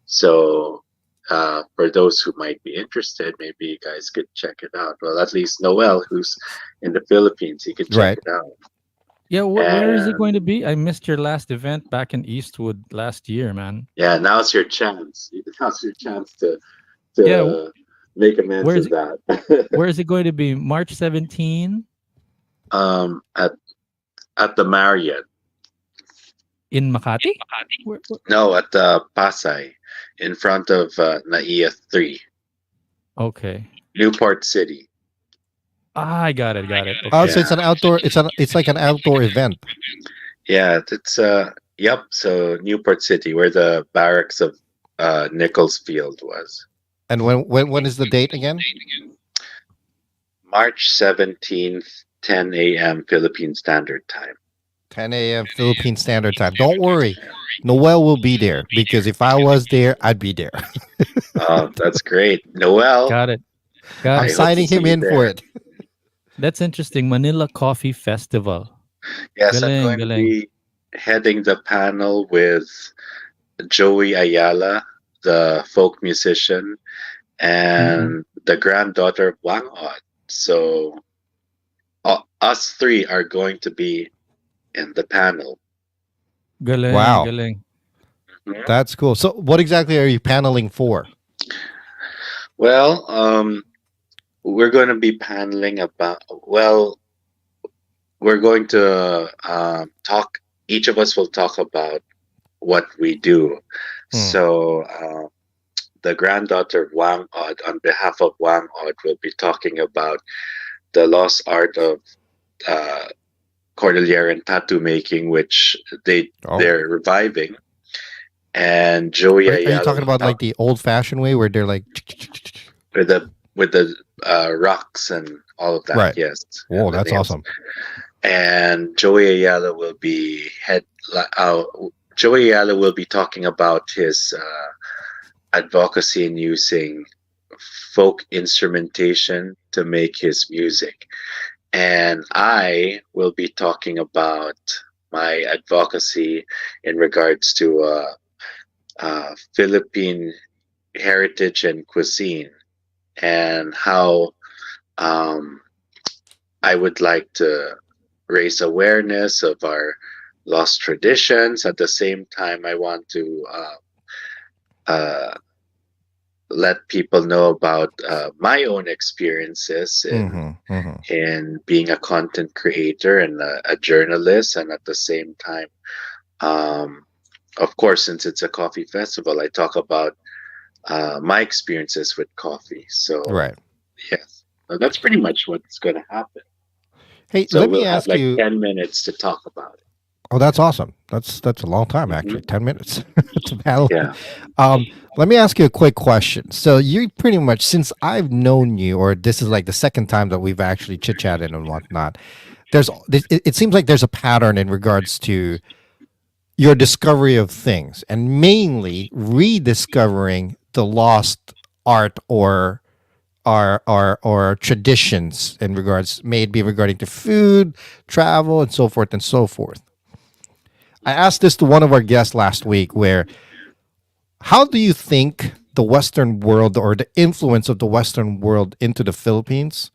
Speaker 3: So for those who might be interested, maybe you guys could check it out. Well, at least Noel, who's in the Philippines, he could check
Speaker 1: Right.
Speaker 3: it out.
Speaker 2: Yeah, where is it going to
Speaker 3: And
Speaker 2: be? I missed your last event back in Eastwood last year, man.
Speaker 3: yeah, now's your chance. Now's your chance to
Speaker 2: Yeah,
Speaker 3: make amends
Speaker 2: where is
Speaker 3: of
Speaker 2: it?
Speaker 3: that.
Speaker 2: Where is it going to be? March 17
Speaker 3: um, at at the Marriott.
Speaker 2: in Makati? Where?
Speaker 3: No, at the Pasay, in front of NAIA 3,
Speaker 2: Okay.
Speaker 3: Newport City.
Speaker 2: Ah, I got it. Got it.
Speaker 1: Oh,
Speaker 2: Okay.
Speaker 1: so it's an outdoor. It's like an outdoor event.
Speaker 3: Yeah, it's yep. So Newport City, where the barracks of Nichols Field was.
Speaker 1: And when is the date again?
Speaker 3: March 17th, 10 a.m. Philippine Standard Time.
Speaker 1: 10 a.m. Philippine Standard Time. Don't worry, Noel will be there because if I was there, I'd be there.
Speaker 3: Oh, that's great. Noel,
Speaker 2: Got it. Got
Speaker 1: I'm
Speaker 3: I
Speaker 2: it.
Speaker 3: hope
Speaker 1: signing
Speaker 3: to see
Speaker 1: him
Speaker 3: you
Speaker 1: in for
Speaker 3: there.
Speaker 1: it.
Speaker 2: That's interesting. Manila Coffee Festival.
Speaker 3: Yes, I'm
Speaker 2: Galing,
Speaker 3: going to
Speaker 2: galing.
Speaker 3: be heading the panel with Joey Ayala, the folk musician, and the granddaughter of Wang Od. So us three are going to be in the panel.
Speaker 2: Galing,
Speaker 1: Wow.
Speaker 2: galing.
Speaker 1: That's cool. So, what exactly are you paneling for?
Speaker 3: Well, we're going to be paneling about, well, we're going to talk. Each of us will talk about what we do.
Speaker 1: Hmm.
Speaker 3: So the granddaughter of Wang Od, on behalf of Wang Od, will be talking about the lost art of uh, Cordilleran tattoo making, which
Speaker 1: Oh,
Speaker 3: they're reviving. And Joey
Speaker 1: are you
Speaker 3: Ayala
Speaker 1: talking
Speaker 3: will
Speaker 1: about like
Speaker 3: talk
Speaker 1: the old fashioned way where they're like,
Speaker 3: with the rocks and all of that.
Speaker 1: right?
Speaker 3: Yes,
Speaker 1: Whoa,
Speaker 3: and the
Speaker 1: that's
Speaker 3: nails.
Speaker 1: awesome.
Speaker 3: And Joey Ayala will be Joey Ayala will be talking about his advocacy in using folk instrumentation to make his music. And I will be talking about my advocacy in regards to Philippine heritage and cuisine, and how um, I would like to raise awareness of our lost traditions. At the same time, I want to uh, let people know about my own experiences
Speaker 1: Mm-hmm. Mm-hmm.
Speaker 3: in being a content creator and a journalist, and at the same time, um, of course, since it's a coffee festival, I talk about my experiences with coffee. So
Speaker 1: Right.
Speaker 3: yes, so that's pretty much what's going to happen.
Speaker 1: Hey,
Speaker 3: So
Speaker 1: let me
Speaker 3: we'll have
Speaker 1: ask
Speaker 3: like
Speaker 1: you.
Speaker 3: 10 minutes to talk about it.
Speaker 1: Oh, that's awesome. That's a long time
Speaker 3: Hmm.
Speaker 1: actually. 10 minutes to battle.
Speaker 3: Yeah.
Speaker 1: Let me ask you a quick question. So you pretty much, since I've known you, or this is like the second time that we've actually chit chatted and whatnot. It seems like there's a pattern in regards to your discovery of things, and mainly rediscovering the lost art or traditions in regards, maybe regarding to food, travel, and so forth and so forth. I asked this to one of our guests last week, where how do you think the Western world or the influence of the Western world into the Philippines,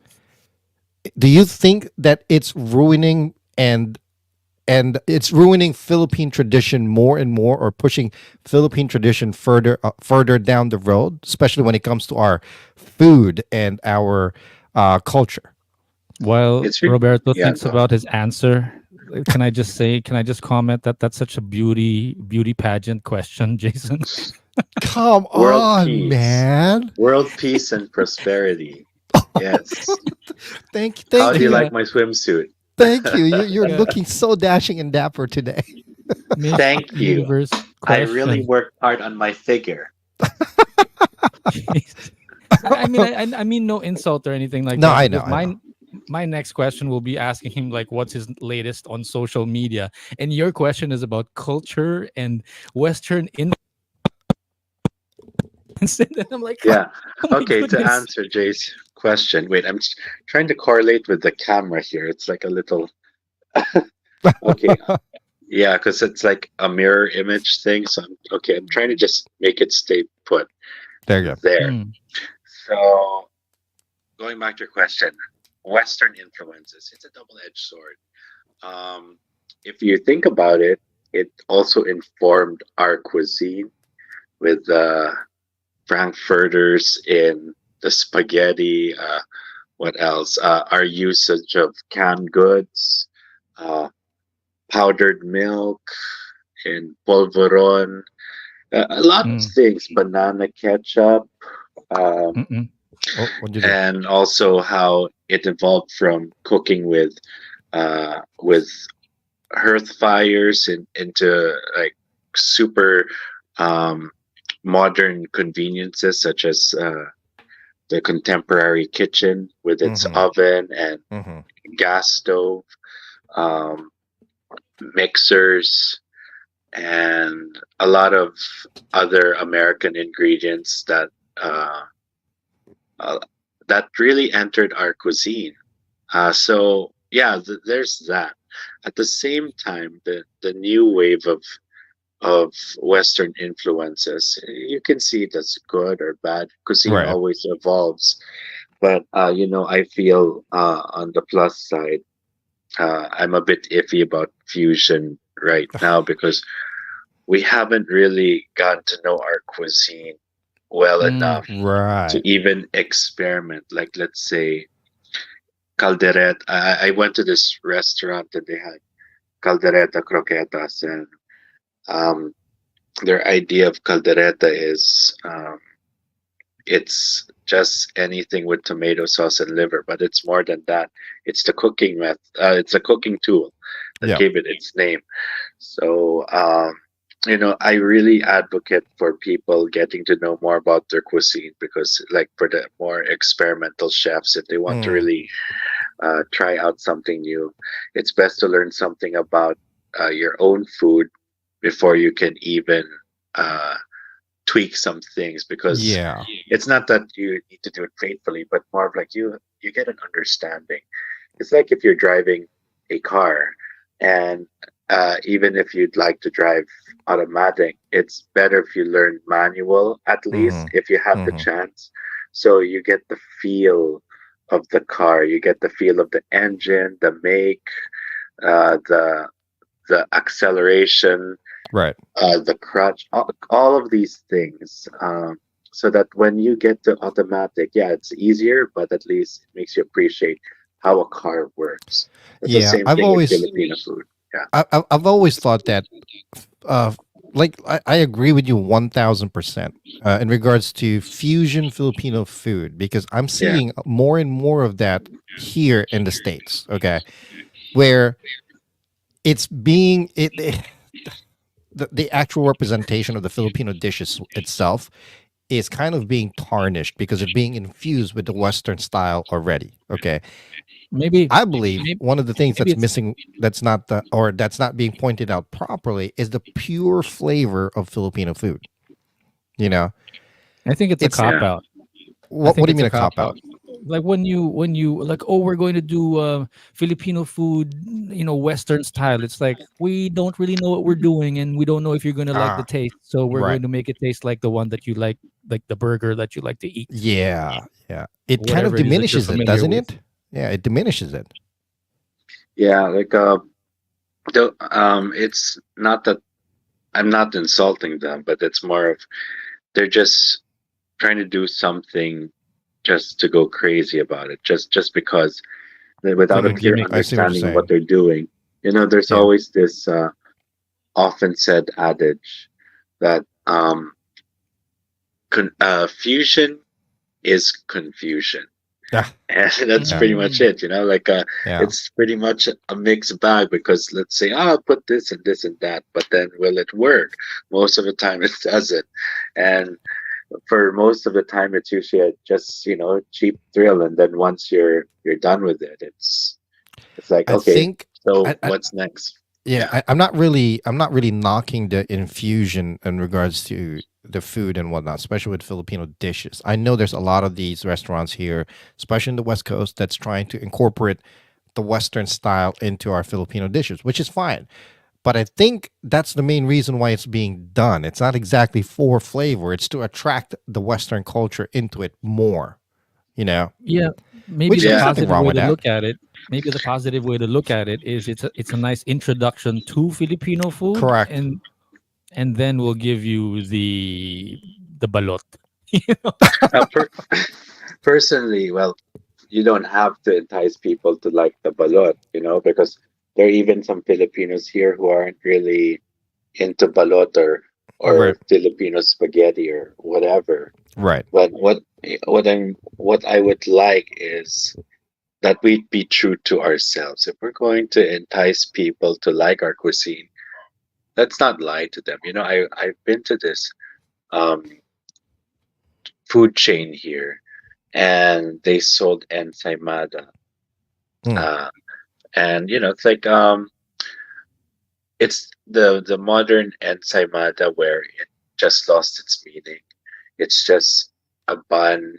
Speaker 1: do you think that it's ruining and it's ruining Philippine tradition more and more, or pushing Philippine tradition further down the road, especially when it comes to our food and our culture?
Speaker 2: While
Speaker 3: It's re-
Speaker 2: Roberto
Speaker 3: yeah,
Speaker 2: thinks
Speaker 3: go ahead.
Speaker 2: about his answer, can I just comment that that's such a beauty pageant question, Jason?
Speaker 1: Come
Speaker 3: World
Speaker 1: on,
Speaker 3: peace,
Speaker 1: man.
Speaker 3: world peace and prosperity. Yes. How
Speaker 1: Thank
Speaker 3: do you
Speaker 1: you.
Speaker 2: Yeah,
Speaker 3: like my swimsuit?
Speaker 1: Thank you. You're
Speaker 2: yeah.
Speaker 1: looking so dashing and dapper today.
Speaker 2: Miss
Speaker 3: Thank you.
Speaker 2: Universe
Speaker 3: I really
Speaker 2: question.
Speaker 3: worked hard on my figure.
Speaker 2: Jeez. I mean no insult or anything like
Speaker 1: No,
Speaker 2: that,
Speaker 1: I know,
Speaker 2: because
Speaker 1: I know.
Speaker 2: my next question will be asking him like what's his latest on social media, and your question is about culture and Western influence. And I'm like,
Speaker 3: Yeah.
Speaker 2: oh my
Speaker 3: Okay, to
Speaker 2: goodness.
Speaker 3: answer Jay's question, wait, trying to correlate with the camera here. It's like a little. Okay. Yeah, because it's like a mirror image thing. So I'm trying to just make it stay put
Speaker 1: There you go.
Speaker 3: there.
Speaker 2: Mm,
Speaker 3: So going back to your question, Western influences, it's a double-edged sword. Um, if you think about it, it also informed our cuisine with frankfurters in the spaghetti. What else? Our usage of canned goods, uh, powdered milk, in polvoron, a lot of
Speaker 2: mm,
Speaker 3: things. Banana ketchup, um,
Speaker 2: mm-mm.
Speaker 1: Oh, what'd you do?
Speaker 3: and also how it evolved from cooking with hearth fires into like super um, modern conveniences such as the contemporary kitchen with its
Speaker 1: Mm-hmm.
Speaker 3: oven and
Speaker 1: Mm-hmm.
Speaker 3: gas stove, um, mixers, and a lot of other American ingredients uh, uh, that really entered our cuisine. So yeah, there's that. At the same time, the new wave of Western influences, you can see it as good or bad. Cuisine
Speaker 1: Right.
Speaker 3: always evolves, but I feel on the plus side, I'm a bit iffy about fusion right now because we haven't really gotten to know our cuisine well
Speaker 2: Mm,
Speaker 3: enough to
Speaker 1: Right.
Speaker 3: even experiment. Like, let's say, caldereta. I went to this restaurant and they had caldereta croquetas, and um, their idea of caldereta is it's just anything with tomato sauce and liver, but it's more than that. It's the cooking method. It's a cooking tool that
Speaker 1: Yeah.
Speaker 3: gave it its name. So, I really advocate for people getting to know more about their cuisine because, like, for the more experimental chefs, if they want to
Speaker 1: Mm.
Speaker 3: really try out something new, it's best to learn something about your own food before you can even uh, tweak some things, because
Speaker 1: Yeah.
Speaker 3: it's not that you need to do it faithfully, but more of like you get an understanding. It's like if you're driving a car, and even if you'd like to drive automatic, it's better if you learn manual, at least
Speaker 1: Mm-hmm.
Speaker 3: if you have the
Speaker 1: Mm-hmm.
Speaker 3: chance. So you get the feel of the car, you get the feel of the engine, the make, the acceleration,
Speaker 1: Right.
Speaker 3: the crutch, all of these things. So that when you get to automatic, yeah, it's easier, but at least it makes you appreciate how a car works. It's the
Speaker 1: Yeah.
Speaker 3: same thing with Filipino food. Yeah,
Speaker 1: I've always thought that uh like I agree with you 1000% in regards to fusion Filipino food because I'm
Speaker 3: yeah,
Speaker 1: seeing more and more of that here in the States, okay? Where it's being the actual representation of the Filipino dishes itself is kind of being tarnished because it's being infused with the Western style already. Okay.
Speaker 2: Maybe,
Speaker 1: I believe
Speaker 2: maybe,
Speaker 1: one of the things
Speaker 2: maybe
Speaker 1: that's
Speaker 2: it's.
Speaker 1: missing that's not the or that's not being pointed out properly is the pure flavor of Filipino food. You know,
Speaker 2: I think it's a
Speaker 1: it's
Speaker 2: cop
Speaker 3: yeah,
Speaker 2: out. I
Speaker 1: what
Speaker 2: think
Speaker 1: do you
Speaker 2: it's
Speaker 1: mean
Speaker 2: a
Speaker 1: a
Speaker 2: cop
Speaker 1: cop out?
Speaker 2: out. Like when you like, oh, we're going to do Filipino food, Western style. It's like we don't really know what we're doing, and we don't know if you're going to like the
Speaker 1: Ah,
Speaker 2: taste. So we're
Speaker 1: right.
Speaker 2: going to make it taste like the one that you like the burger that you like to eat,
Speaker 1: Yeah, yeah. It kind of
Speaker 2: whatever it is that you're
Speaker 1: diminishes it,
Speaker 2: familiar
Speaker 1: doesn't
Speaker 2: with.
Speaker 1: it? Yeah, it diminishes it.
Speaker 3: yeah. Like, it's not that I'm not insulting them, but it's more of they're just trying to do something just to go crazy about it, just because
Speaker 2: It's
Speaker 3: without
Speaker 2: like
Speaker 3: a
Speaker 2: a
Speaker 1: Hmm.
Speaker 3: clear
Speaker 2: gimmick.
Speaker 1: I see what you're
Speaker 3: understanding of what
Speaker 1: saying.
Speaker 3: they're doing. There's
Speaker 1: Yeah.
Speaker 3: always this often said adage that fusion is confusion.
Speaker 1: Yeah,
Speaker 3: And that's
Speaker 1: yeah,
Speaker 3: pretty much
Speaker 2: Mm.
Speaker 3: it, like
Speaker 1: yeah.
Speaker 3: it's pretty much a mixed bag, because let's say, I'll put this and this and that, but then will it work? Most of the time it doesn't. And for most of the time it's usually a just, cheap thrill, and then once you're done with it, it's like,
Speaker 1: I
Speaker 3: okay,
Speaker 1: think
Speaker 3: so
Speaker 1: I
Speaker 3: what's next?
Speaker 1: yeah,
Speaker 3: Yeah.
Speaker 1: I'm not really knocking the infusion in regards to the food and whatnot, especially with Filipino dishes. I know there's a lot of these restaurants here, especially in the West Coast, that's trying to incorporate the Western style into our Filipino dishes, which is fine. But I think that's the main reason why it's being done. It's not exactly for flavor, it's to attract the Western culture into it more, you know,
Speaker 2: Yeah, maybe
Speaker 1: which
Speaker 2: the
Speaker 1: there's
Speaker 3: Yeah.
Speaker 1: nothing
Speaker 2: positive
Speaker 1: wrong
Speaker 2: way
Speaker 1: with
Speaker 2: to
Speaker 1: that.
Speaker 2: look at it. Maybe the positive way to look at it is it's a nice introduction to Filipino food,
Speaker 1: Correct.
Speaker 2: and then we'll give you the balot.
Speaker 3: uh, per- Personally, well, you don't have to entice people to like the balot, because there are even some Filipinos here who aren't really into balot, or
Speaker 1: Right.
Speaker 3: Filipino spaghetti or whatever.
Speaker 1: Right.
Speaker 3: But what I would like is that we be true to ourselves. If we're going to entice people to like our cuisine, let's not lie to them. I've been to this um, food chain here, and they sold ensaymada.
Speaker 1: Mm.
Speaker 3: Uh, and it's like, it's the modern ensaymada where it just lost its meaning. It's just a bun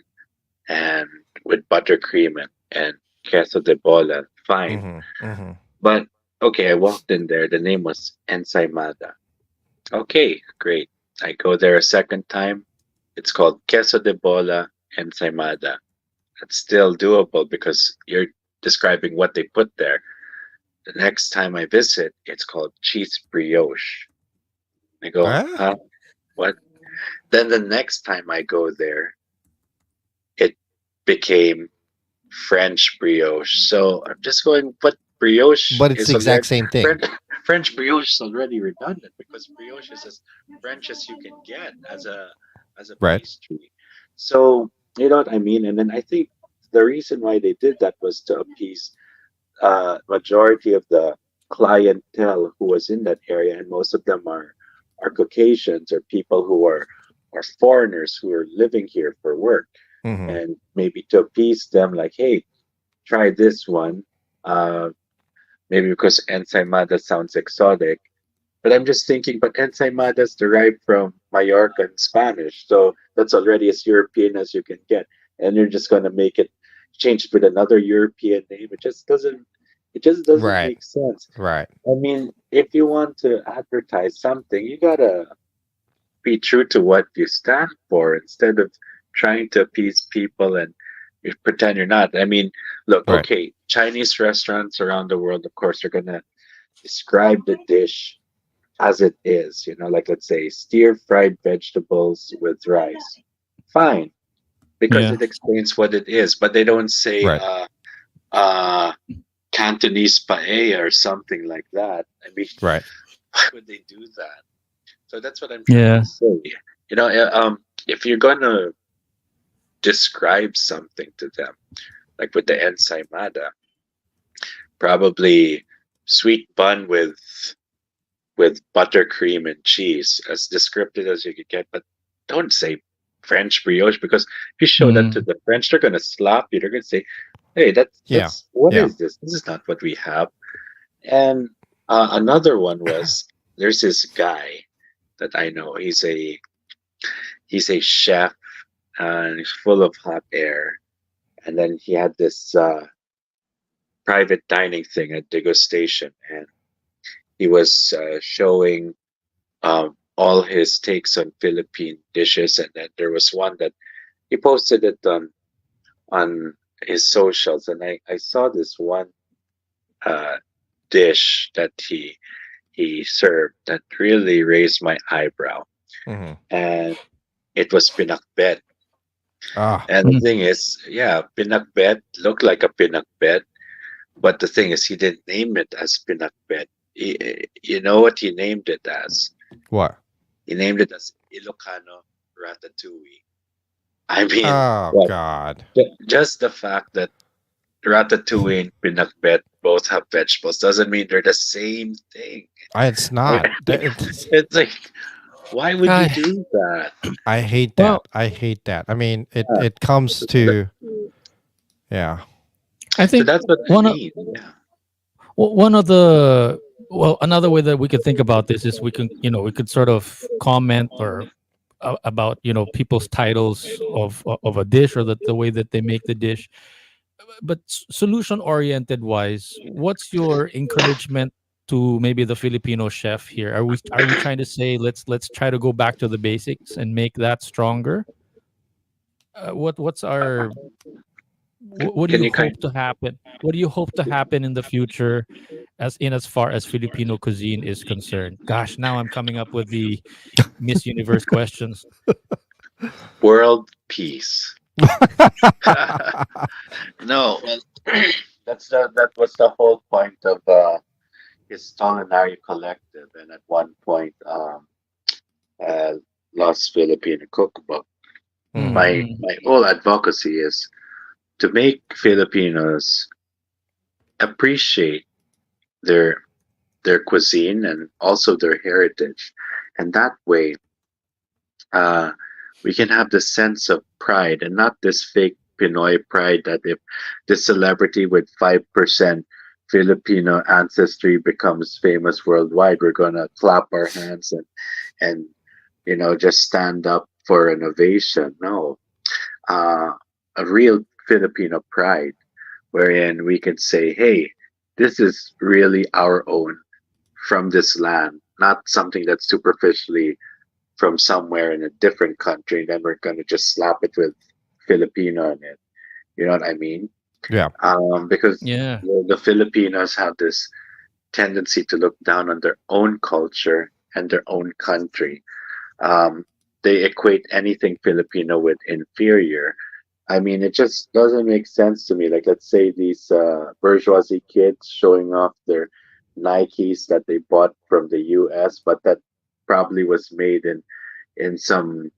Speaker 3: and with buttercream and queso de bola. Fine.
Speaker 1: Mm-hmm. Mm-hmm.
Speaker 3: But okay, I walked in there. The name was ensaymada. Okay, great. I go there a second time. It's called queso de bola ensaymada. It's still doable because you're describing what they put there. The next time I visit, it's called cheese brioche. I go,
Speaker 1: Ah,
Speaker 3: huh? What? Then the next time I go there, it became French brioche. So I'm just going, but brioche
Speaker 1: But it's
Speaker 3: is
Speaker 1: the exact
Speaker 3: already
Speaker 1: same thing.
Speaker 3: French, French brioche is already redundant because brioche is as French as you can get as a
Speaker 1: Right.
Speaker 3: pastry. So you know what I mean. And then I think the reason why they did that was to appease majority of the clientele who was in that area, and most of them are Caucasians or people who are foreigners who are living here for work,
Speaker 1: Hmm.
Speaker 3: and maybe to appease them, like, hey, try this one. Maybe because ensaymada sounds exotic, but I'm just thinking, but ensaymada is derived from Mallorcan Spanish, so that's already as European as you can get, and you're just gonna make it change it with another European name. It just doesn't
Speaker 1: Right.
Speaker 3: make sense.
Speaker 1: Right.
Speaker 3: I mean, if you want to advertise something, you gotta be true to what you stand for instead of trying to appease people and you pretend you're not. I mean, look,
Speaker 1: Right.
Speaker 3: okay, Chinese restaurants around the world, of course, are gonna describe the dish as it is. You know, like let's say stir fried vegetables with rice. Fine, because
Speaker 2: Yeah.
Speaker 3: it explains what it is, but they don't say
Speaker 1: Right.
Speaker 3: uh Cantonese paella or something like that. I mean,
Speaker 1: Right.
Speaker 3: why would they do that? So that's what I'm trying
Speaker 2: Yeah.
Speaker 3: to say. You know, if you're gonna describe something to them, like with the ensaymada, probably sweet bun with buttercream and cheese, as descriptive as you could get. But don't say French brioche because if you show that to
Speaker 2: Mm.
Speaker 3: the French, they're gonna slap you. They're gonna say, "Hey,
Speaker 1: Yeah.
Speaker 3: that's what
Speaker 1: Yeah.
Speaker 3: is this? This is not what we have." And another one was there's this guy that I know. He's a chef and he's full of hot air. And then he had this private dining thing at degustation, and he was showing all his takes on Philippine dishes. And then there was one that he posted it on his socials, and I saw this one uh, dish that he served that really raised my eyebrow,
Speaker 1: Hmm.
Speaker 3: and it was pinakbet.
Speaker 1: Ah.
Speaker 3: And the
Speaker 2: Mm.
Speaker 3: thing is, yeah, pinakbet looked like a pinakbet, but the thing is, he didn't name it as pinakbet. You know what he named it as?
Speaker 1: What?
Speaker 3: He named it as Ilocano ratatouille. I mean,
Speaker 1: Oh
Speaker 3: what?
Speaker 1: God.
Speaker 3: Just the fact that ratatouille and pinakbet both have vegetables doesn't mean they're the same thing.
Speaker 1: It's not.
Speaker 3: It's like, why would you
Speaker 2: I,
Speaker 3: do that?
Speaker 1: I hate
Speaker 2: well,
Speaker 1: that. I hate that. I mean,
Speaker 3: Yeah.
Speaker 1: it comes to yeah.
Speaker 2: I
Speaker 3: So
Speaker 2: think
Speaker 3: that's what I
Speaker 2: one of
Speaker 3: mean. Yeah.
Speaker 2: one of the well, another way that we could think about this is we could sort of comment or about people's titles of a dish or the way that they make the dish. But solution oriented wise, what's your encouragement to maybe the Filipino chef here? Are we trying to say let's try to go back to the basics and make that stronger? What's our what do
Speaker 3: Can
Speaker 2: you
Speaker 3: you kind
Speaker 2: hope to happen? What do you hope to happen in the future as far as Filipino cuisine is concerned? Gosh, now I'm coming up with the Miss Universe questions.
Speaker 3: world peace? No, well, that was the whole point of his culinary collective, and at one point, uh, Lost Filipino Cookbook.
Speaker 1: Hmm.
Speaker 3: My whole advocacy is to make Filipinos appreciate their their cuisine and also their heritage, and that way, uh, we can have the sense of pride and not this fake Pinoy pride that if this celebrity with 5% Filipino ancestry becomes famous worldwide, we're gonna clap our hands and just stand up for innovation. No, uh, a real Filipino pride, wherein we can say, hey, this is really our own from this land, not something that's superficially from somewhere in a different country. Then we're going to just slap it with Filipino in it. You know what I mean?
Speaker 1: Yeah.
Speaker 3: Because
Speaker 2: Yeah.
Speaker 3: the Filipinos have this tendency to look down on their own culture and their own country. Um, they equate anything Filipino with inferior, I mean, it just doesn't make sense to me. Like, let's say these bourgeoisie kids showing off their Nikes that they bought from the U.S., but that probably was made in some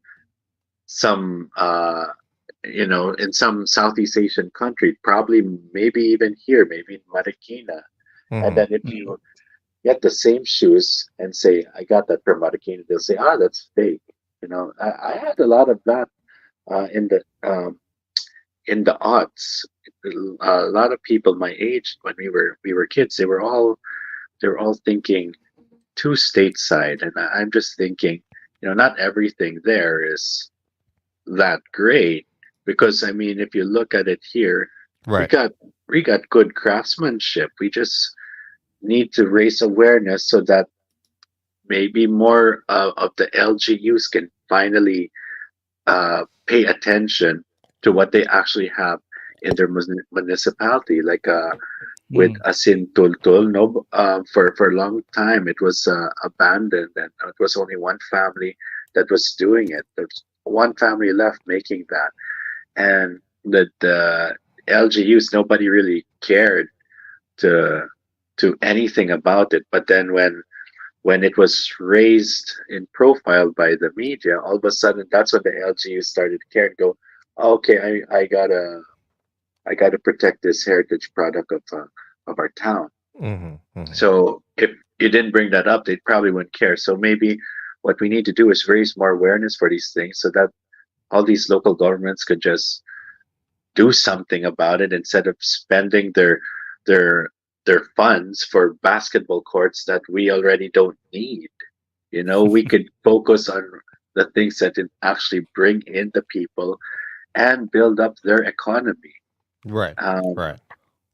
Speaker 3: in some Southeast Asian country, probably maybe even here, maybe in Marikina. And
Speaker 1: Mhm.
Speaker 3: then if you get the same shoes and say, "I got that from Marikina," they'll say, "Ah, that's fake." I had a lot of that in the odds. A lot of people my age when we were kids, they were all thinking too stateside, and I'm just thinking, not everything there is that great, because I mean, if you look at it here, we
Speaker 1: Right.
Speaker 3: got we got good craftsmanship. We just need to raise awareness so that maybe more of the LGUs can finally pay attention to what they actually have in their municipality. Like with
Speaker 2: Mm.
Speaker 3: Asin Tultul, no, for a long time it was abandoned, and it was only one family that was doing it. There's one family left making that, and the LGUs, nobody really cared to anything about it. But then when it was raised in profile by the media, all of a sudden that's when the LGU started to care and go, "Oh, okay, I gotta protect this heritage product of our town."
Speaker 1: Mhm. Mhm.
Speaker 3: So if you didn't bring that up, they probably wouldn't care. So maybe what we need to do is raise more awareness for these things so that all these local governments could just do something about it instead of spending their their funds for basketball courts that we already don't need. We could focus on the things that can actually bring in the people and build up their economy.
Speaker 1: Right.
Speaker 3: Um,
Speaker 1: Right.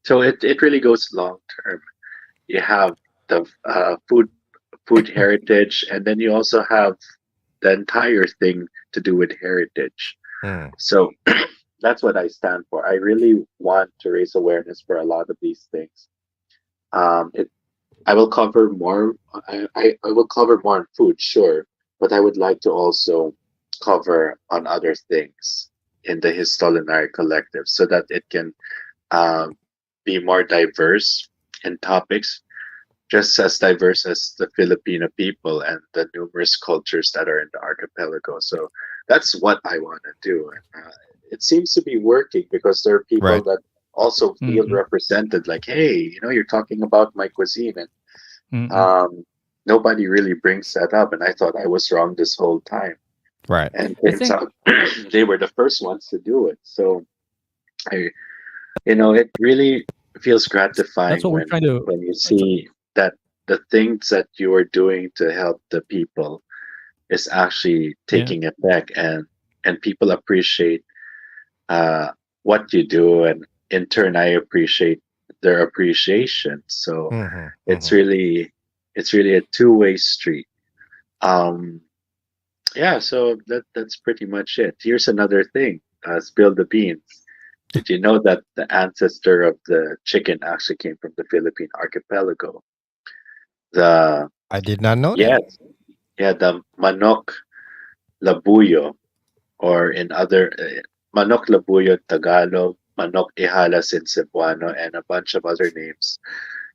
Speaker 3: so it really goes long term. You have the food heritage, and then you also have the entire thing to do with heritage.
Speaker 1: Mm.
Speaker 3: So that's what I stand for. I really want to raise awareness for a lot of these things. It I will cover more. I will cover more on food, sure, but I would like to also cover on other things in the Histolinary Collective so that it can um, be more diverse in topics, just as diverse as the Filipino people and the numerous cultures that are in the archipelago. So that's what I want to do. And, it seems to be working because there are people
Speaker 1: Right.
Speaker 3: that also feel
Speaker 2: Mm-mm.
Speaker 3: represented, like, hey, you're talking about my cuisine, and
Speaker 2: Mm-mm.
Speaker 3: um, nobody really brings that up. And I thought I was wrong this whole time.
Speaker 1: Right.
Speaker 3: And
Speaker 2: I
Speaker 3: turns
Speaker 2: think
Speaker 3: out they were the first ones to do it. So I, it really feels
Speaker 2: that's
Speaker 3: gratifying
Speaker 2: what we're trying to.
Speaker 3: when you
Speaker 2: That's
Speaker 3: see that the things that you are doing to help the people is actually
Speaker 2: yeah.
Speaker 3: taking effect, and people appreciate uh, what you do, and in turn I appreciate their appreciation. So
Speaker 1: Mhm.
Speaker 3: it's
Speaker 1: Mhm.
Speaker 3: really it's really a two-way street. Um, yeah, so that's pretty much it. Here's another thing. Spill the beans. Did you know that the ancestor of the chicken actually came from the Philippine archipelago? The
Speaker 1: I did not know that.
Speaker 3: Yes, yeah, the manok labuyo, or in other manok labuyo Tagalog, manok ihalas in Cebuano, and a bunch of other names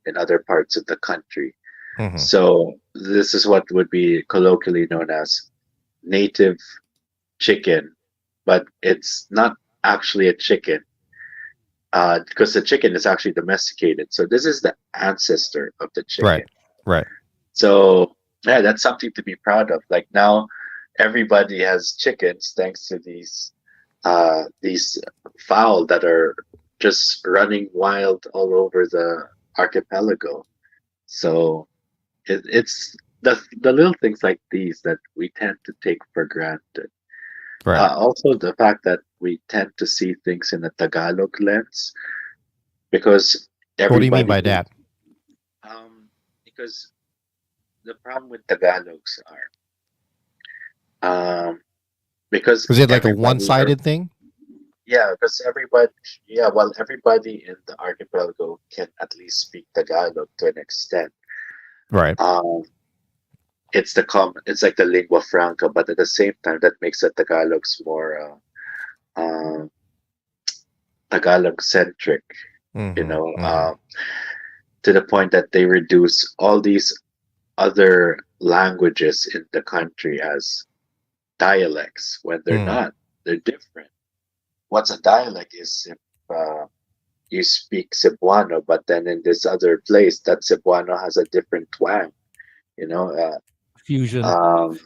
Speaker 3: in other parts of the country.
Speaker 1: Mhm.
Speaker 3: So this is what would be colloquially known as native chicken, but it's not actually a chicken because the chicken is actually domesticated. So this is the ancestor of the
Speaker 1: Right.
Speaker 3: chicken.
Speaker 1: Right.
Speaker 3: So yeah, that's something to be proud of. Like now, everybody has chickens thanks to these fowl that are just running wild all over the archipelago. So it's the little things like these that we tend to take for granted.
Speaker 1: Right.
Speaker 3: Also, the fact that we tend to see things in a Tagalog lens, because
Speaker 1: What do you mean
Speaker 3: everybody
Speaker 1: by
Speaker 3: in,
Speaker 1: that?
Speaker 3: because the problem with Tagalogs are because
Speaker 1: Is it like a
Speaker 3: everybody are
Speaker 1: one-sided thing?
Speaker 3: yeah, because everybody, yeah, well, everybody in the archipelago can at least speak Tagalog to an extent.
Speaker 1: Right.
Speaker 3: Um, it's like the lingua franca, but at the same time, that makes the Tagalogs more Tagalog centric, you
Speaker 1: Mm-hmm.
Speaker 3: know,
Speaker 1: Mm-hmm.
Speaker 3: to the point that they reduce all these other languages in the country as dialects when they're
Speaker 1: Mm.
Speaker 3: not. They're different. What's a dialect is if you speak Cebuano, but then in this other place, that Cebuano has a different twang. You know,
Speaker 2: Fusion.
Speaker 3: um,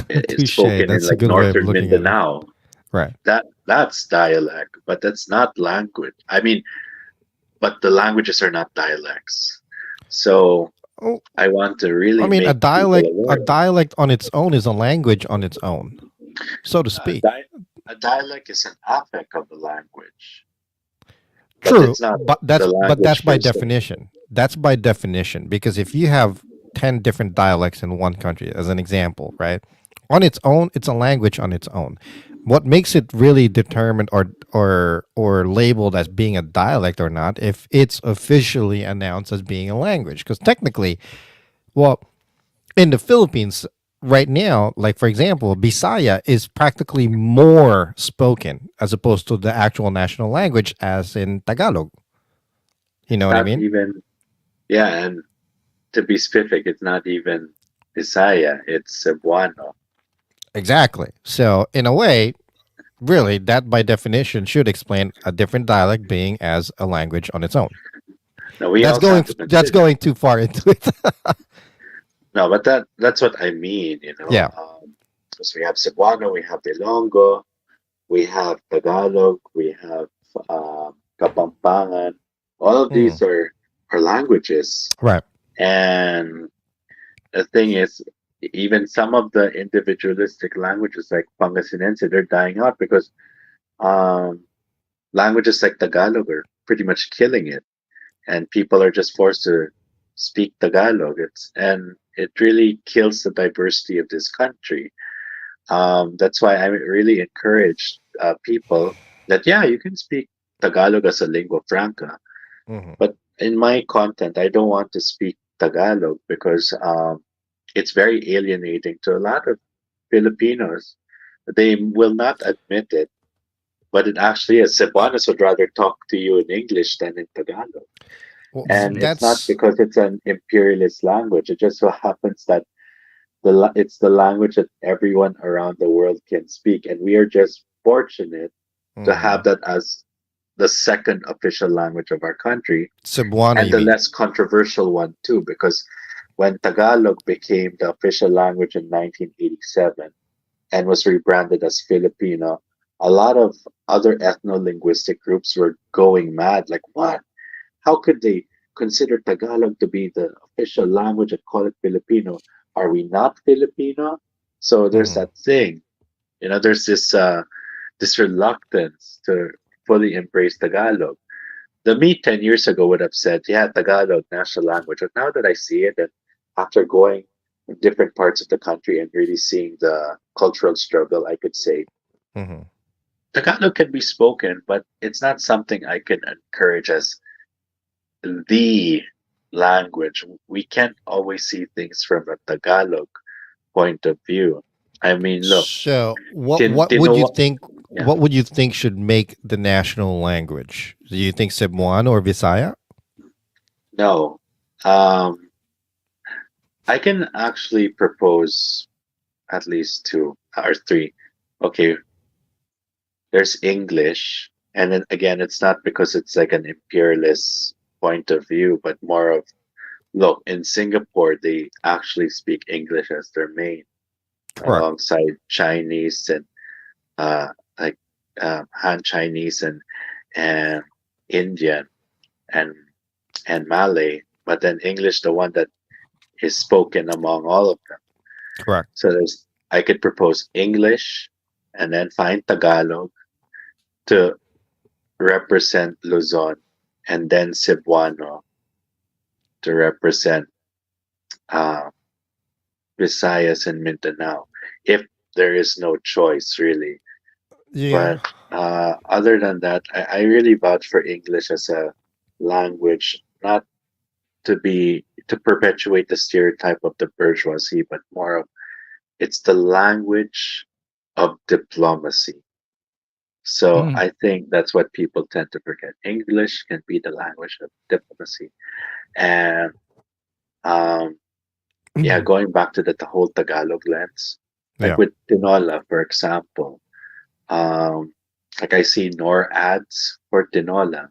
Speaker 3: it's
Speaker 1: Touche.
Speaker 3: spoken in
Speaker 1: That's a
Speaker 3: like
Speaker 1: good way of
Speaker 3: northern
Speaker 1: looking at it.
Speaker 3: Mindanao.
Speaker 1: Right.
Speaker 3: That's dialect, but that's not language. I mean, but the languages are not dialects. So
Speaker 1: Oh,
Speaker 3: I want to
Speaker 1: I
Speaker 3: really
Speaker 1: mean,
Speaker 3: make people
Speaker 1: a
Speaker 3: aware.
Speaker 1: dialect on its own is a language on its own, so to
Speaker 3: A,
Speaker 1: speak.
Speaker 3: a dialect is an affect of the language, but
Speaker 1: True,
Speaker 3: it's not
Speaker 1: but
Speaker 3: the
Speaker 1: that's
Speaker 3: language
Speaker 1: by
Speaker 3: per se.
Speaker 1: definition. That's by definition because if you have 10 different dialects in one country as an example, right? On its own, it's a language on its own. What makes it really determined or labeled as being a dialect or not if it's officially announced as being a language because technically, well, in the Philippines right now, like for example, Bisaya is practically more spoken as opposed to the actual national language as in Tagalog. You know
Speaker 3: It's
Speaker 1: what I
Speaker 3: not
Speaker 1: mean?
Speaker 3: even, yeah, and to be specific, it's not even Bisaya, it's Cebuano.
Speaker 1: Exactly. So in a way, really, that by definition should explain a different dialect being as a language on its own.
Speaker 3: Now we
Speaker 1: That's
Speaker 3: also
Speaker 1: going
Speaker 3: have to
Speaker 1: that's
Speaker 3: consider.
Speaker 1: going too far into it.
Speaker 3: No, but that's what I mean, you know.
Speaker 1: Yeah.
Speaker 3: Because we have Cebuano, we have Ilonggo, we have Tagalog, we have Kapampangan. All of
Speaker 1: Mm,
Speaker 3: these are languages,
Speaker 1: right.
Speaker 3: and the thing is, even some of the individualistic languages like Pangasinense, they're dying out because um, languages like Tagalog are pretty much killing it, and people are just forced to speak Tagalog. And it really kills the diversity of this country. That's why I really encourage people that yeah, you can speak Tagalog as a lingua franca,
Speaker 1: Hmm.
Speaker 3: but in my content, I don't want to speak Tagalog because it's very alienating to a lot of Filipinos. They will not admit it, but it actually is. Cebuanos would rather talk to you in English than in Tagalog.
Speaker 1: Well,
Speaker 3: And it's not
Speaker 1: that's
Speaker 3: because it's an imperialist language. It just so happens that it's the language that everyone around the world can speak, and we are just fortunate to
Speaker 1: mhm.
Speaker 3: have that as the second official language of our country,
Speaker 1: Cebuano,
Speaker 3: and
Speaker 1: you
Speaker 3: the
Speaker 1: mean?
Speaker 3: less controversial one too, because when Tagalog became the official language in 1987 and was rebranded as Filipino, a lot of other ethno-linguistic groups were going mad. Like, what? How could they consider Tagalog to be the official language and call it Filipino? Are we not Filipino? So there's
Speaker 1: Hmm.
Speaker 3: that thing. You know, there's this reluctance to fully embrace Tagalog. The me 10 years ago would have said, yeah, Tagalog, national language. But now that I see it, and after going in different parts of the country and really seeing the cultural struggle, I could say
Speaker 1: Hmm.
Speaker 3: Tagalog can be spoken, but it's not something I can encourage as the language. We can't always see things from a Tagalog point of view. I mean, look,
Speaker 1: So, what would you
Speaker 3: Tinoa,
Speaker 1: think?
Speaker 3: yeah,
Speaker 1: What would you think should make the national language? Do you think Cebuano or Visaya?
Speaker 3: no. Um, I can actually propose at least two or three. Okay, there's English, and then again, it's not because it's like an imperialist point of view, but more of look, in Singapore, they actually speak English as their main,
Speaker 1: Correct.
Speaker 3: alongside Chinese and uh, like Han Chinese and Indian and and Malay, but then English, the one that is spoken among all of them.
Speaker 1: Correct.
Speaker 3: So there's I could propose English and then find Tagalog to represent Luzon, and then Cebuano to represent uh, Visayas and Mindanao, if there is no choice really.
Speaker 1: Yeah.
Speaker 3: But other than that, I really vouch for English as a language, not to perpetuate the stereotype of the bourgeoisie, but more of it's the language of diplomacy. So
Speaker 2: Mm.
Speaker 3: I think that's what people tend to forget. English can be the language of diplomacy. And um, yeah, going back to the whole Tagalog lens, like
Speaker 1: Yeah.
Speaker 3: with Tinola, for example, um, like I see Nor ads for Tinola,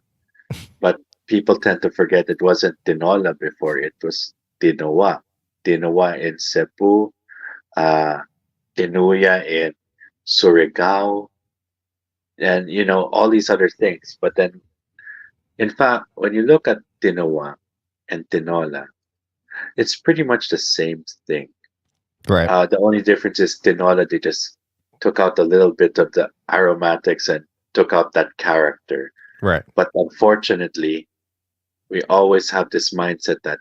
Speaker 3: but people tend to forget it wasn't Tinola before, it was Tinoa. Tinoa in Cebu, uh, Tinuya in Surigao, and all these other things. But then, in fact, when you look at Tinoa and Tinola, it's pretty much the same thing.
Speaker 1: Right.
Speaker 3: The only difference is Tinola, they just took out a little bit of the aromatics and took out that character.
Speaker 1: Right.
Speaker 3: But unfortunately, we always have this mindset that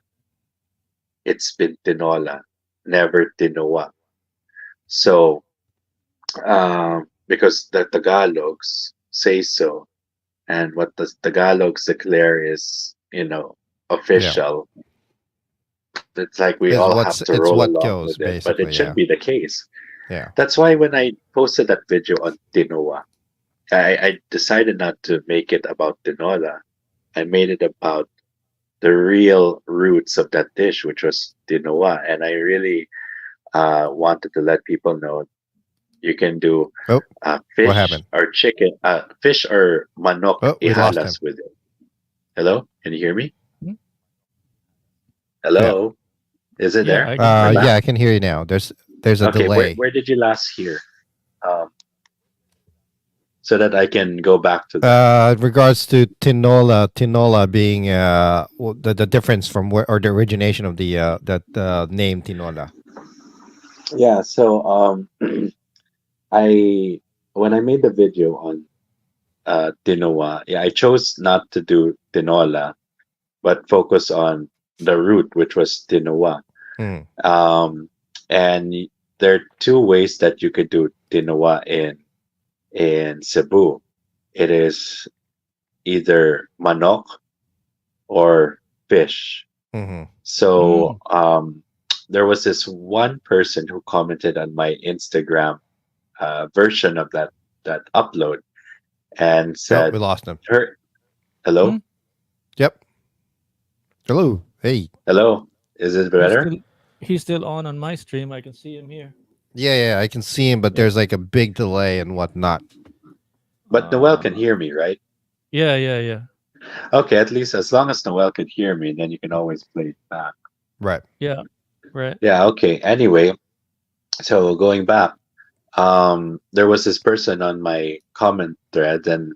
Speaker 3: it's been Tinola, never Tinoa. So, because the Tagalogs say so, and what the Tagalogs declare is,
Speaker 1: Yeah.
Speaker 3: official, it's like we
Speaker 1: It's
Speaker 3: all
Speaker 1: what's
Speaker 3: have to
Speaker 1: it's
Speaker 3: roll
Speaker 1: what
Speaker 3: along
Speaker 1: goes
Speaker 3: with it, but it
Speaker 1: basically.
Speaker 3: should
Speaker 1: Yeah.
Speaker 3: be the case.
Speaker 1: Yeah.
Speaker 3: That's why when I posted that video on Tinoa, I decided not to make it about tinola. I made it about the real roots of that dish, which was tinoa. And I really wanted to let people know you can do
Speaker 1: Oh, what
Speaker 3: fish
Speaker 1: happened?
Speaker 3: or chicken, fish or manok
Speaker 1: Oh, we lost him.
Speaker 3: ihalas with it. Hello? Can you hear me?
Speaker 2: Hmm?
Speaker 1: Yeah.
Speaker 3: Hello? Is it
Speaker 2: Yeah,
Speaker 3: there?
Speaker 2: I can hear
Speaker 3: We're
Speaker 2: you.
Speaker 3: back?
Speaker 1: Yeah, I can hear you now. There's a
Speaker 3: Okay, where,
Speaker 1: delay.
Speaker 3: where did you last hear? Um, so that I can go back to that.
Speaker 1: Regards to tinola being the difference from where or the origination of the that name tinola.
Speaker 3: Yeah, so I when I made the video on tinoa, yeah, I chose not to do tinola, but focus on the root, which was tinoa.
Speaker 1: Mm.
Speaker 3: Um, and there are two ways that you could do tinoa in Cebu. It is either manok or fish.
Speaker 1: Hmm.
Speaker 3: So
Speaker 2: Mm.
Speaker 3: there was this one person who commented on my Instagram version of that upload and
Speaker 1: Oh, we
Speaker 3: said,
Speaker 1: lost him.
Speaker 3: "Her, hello,
Speaker 2: Mm.
Speaker 1: Yep. Hello. Hey.
Speaker 3: hello, is it
Speaker 2: He's
Speaker 3: better?"
Speaker 2: still he's still on my stream. I can see him here.
Speaker 1: Yeah, I can see him, but
Speaker 2: Yeah.
Speaker 1: there's like a big delay and whatnot.
Speaker 3: But Noel can
Speaker 2: Uh,
Speaker 3: hear me, right?
Speaker 2: yeah.
Speaker 3: Okay, at least as long as Noel could hear me, then you can always play it back.
Speaker 1: Right.
Speaker 2: Yeah. Right.
Speaker 3: Yeah, okay. Anyway, so going back, there was this person on my comment thread, and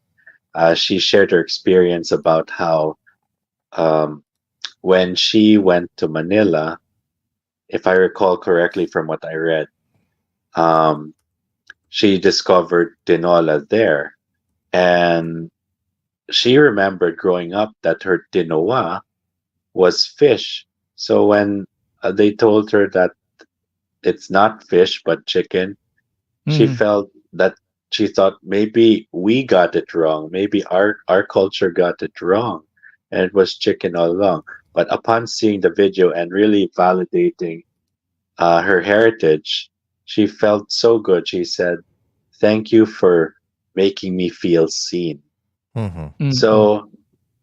Speaker 3: she shared her experience about how um, when she went to Manila, if I recall correctly from what I read, um, she discovered tinola there. And she remembered growing up that her tinoa was fish. So when they told her that it's not fish but chicken, she
Speaker 2: Mm.
Speaker 3: felt that she thought maybe we got it wrong. Maybe our culture got it wrong, and it was chicken all along. But upon seeing the video and really validating her heritage, she felt so good. She said, "Thank you for making me feel seen."
Speaker 1: Hmm.
Speaker 2: Mm.
Speaker 3: So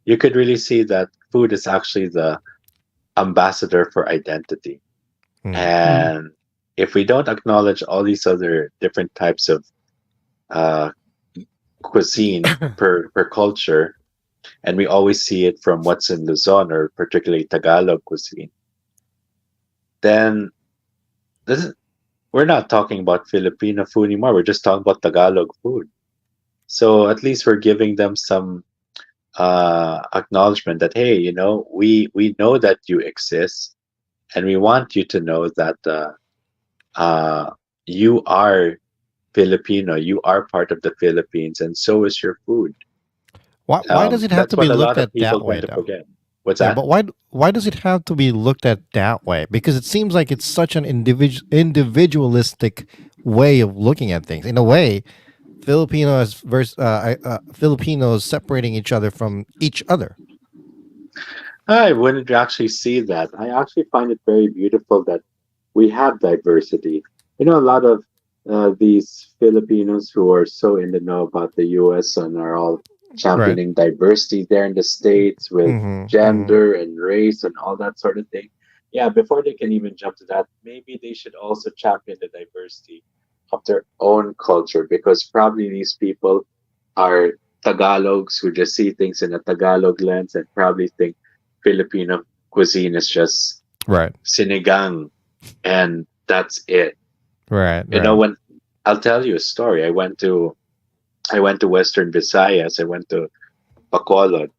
Speaker 3: you could really see that food is actually the ambassador for identity.
Speaker 1: Mm.
Speaker 2: Mm.
Speaker 3: And if we don't acknowledge all these other different types of uh, cuisine per culture, and we always see it from what's in Luzon or particularly Tagalog cuisine, then this is, we're not talking about Filipino food anymore. We're just talking about Tagalog food. So at least we're giving them some acknowledgement that hey, we know that you exist, and we want you to know that uh, you are Filipino. You are part of the Philippines, and so is your food.
Speaker 1: Why does it have
Speaker 3: That's
Speaker 1: to be
Speaker 3: what a
Speaker 1: looked
Speaker 3: lot of
Speaker 1: at
Speaker 3: people
Speaker 1: that
Speaker 3: tend
Speaker 1: way
Speaker 3: to
Speaker 1: though?
Speaker 3: forget. What's
Speaker 1: Yeah,
Speaker 3: that?
Speaker 1: but why does it have to be looked at that way? Because it seems like it's such an individualistic way of looking at things. In a way, Filipinos separating each other from each other.
Speaker 3: I wouldn't actually see that. I actually find it very beautiful that we have diversity. A lot of these Filipinos who are so in the know about the US and are all
Speaker 1: Right.
Speaker 3: championing diversity there in the States with
Speaker 1: Mm-hmm. Mm-hmm.
Speaker 3: gender and race and all that sort of thing. Yeah, before they can even jump to that, maybe they should also champion the diversity of their own culture because probably these people are Tagalogs who just see things in a Tagalog lens and probably think Filipino cuisine is just
Speaker 1: Right.
Speaker 3: sinigang and that's it.
Speaker 1: Right.
Speaker 3: You know,
Speaker 1: Right.
Speaker 3: when I'll tell you a story. I went to Western Visayas. I went to Bacolod,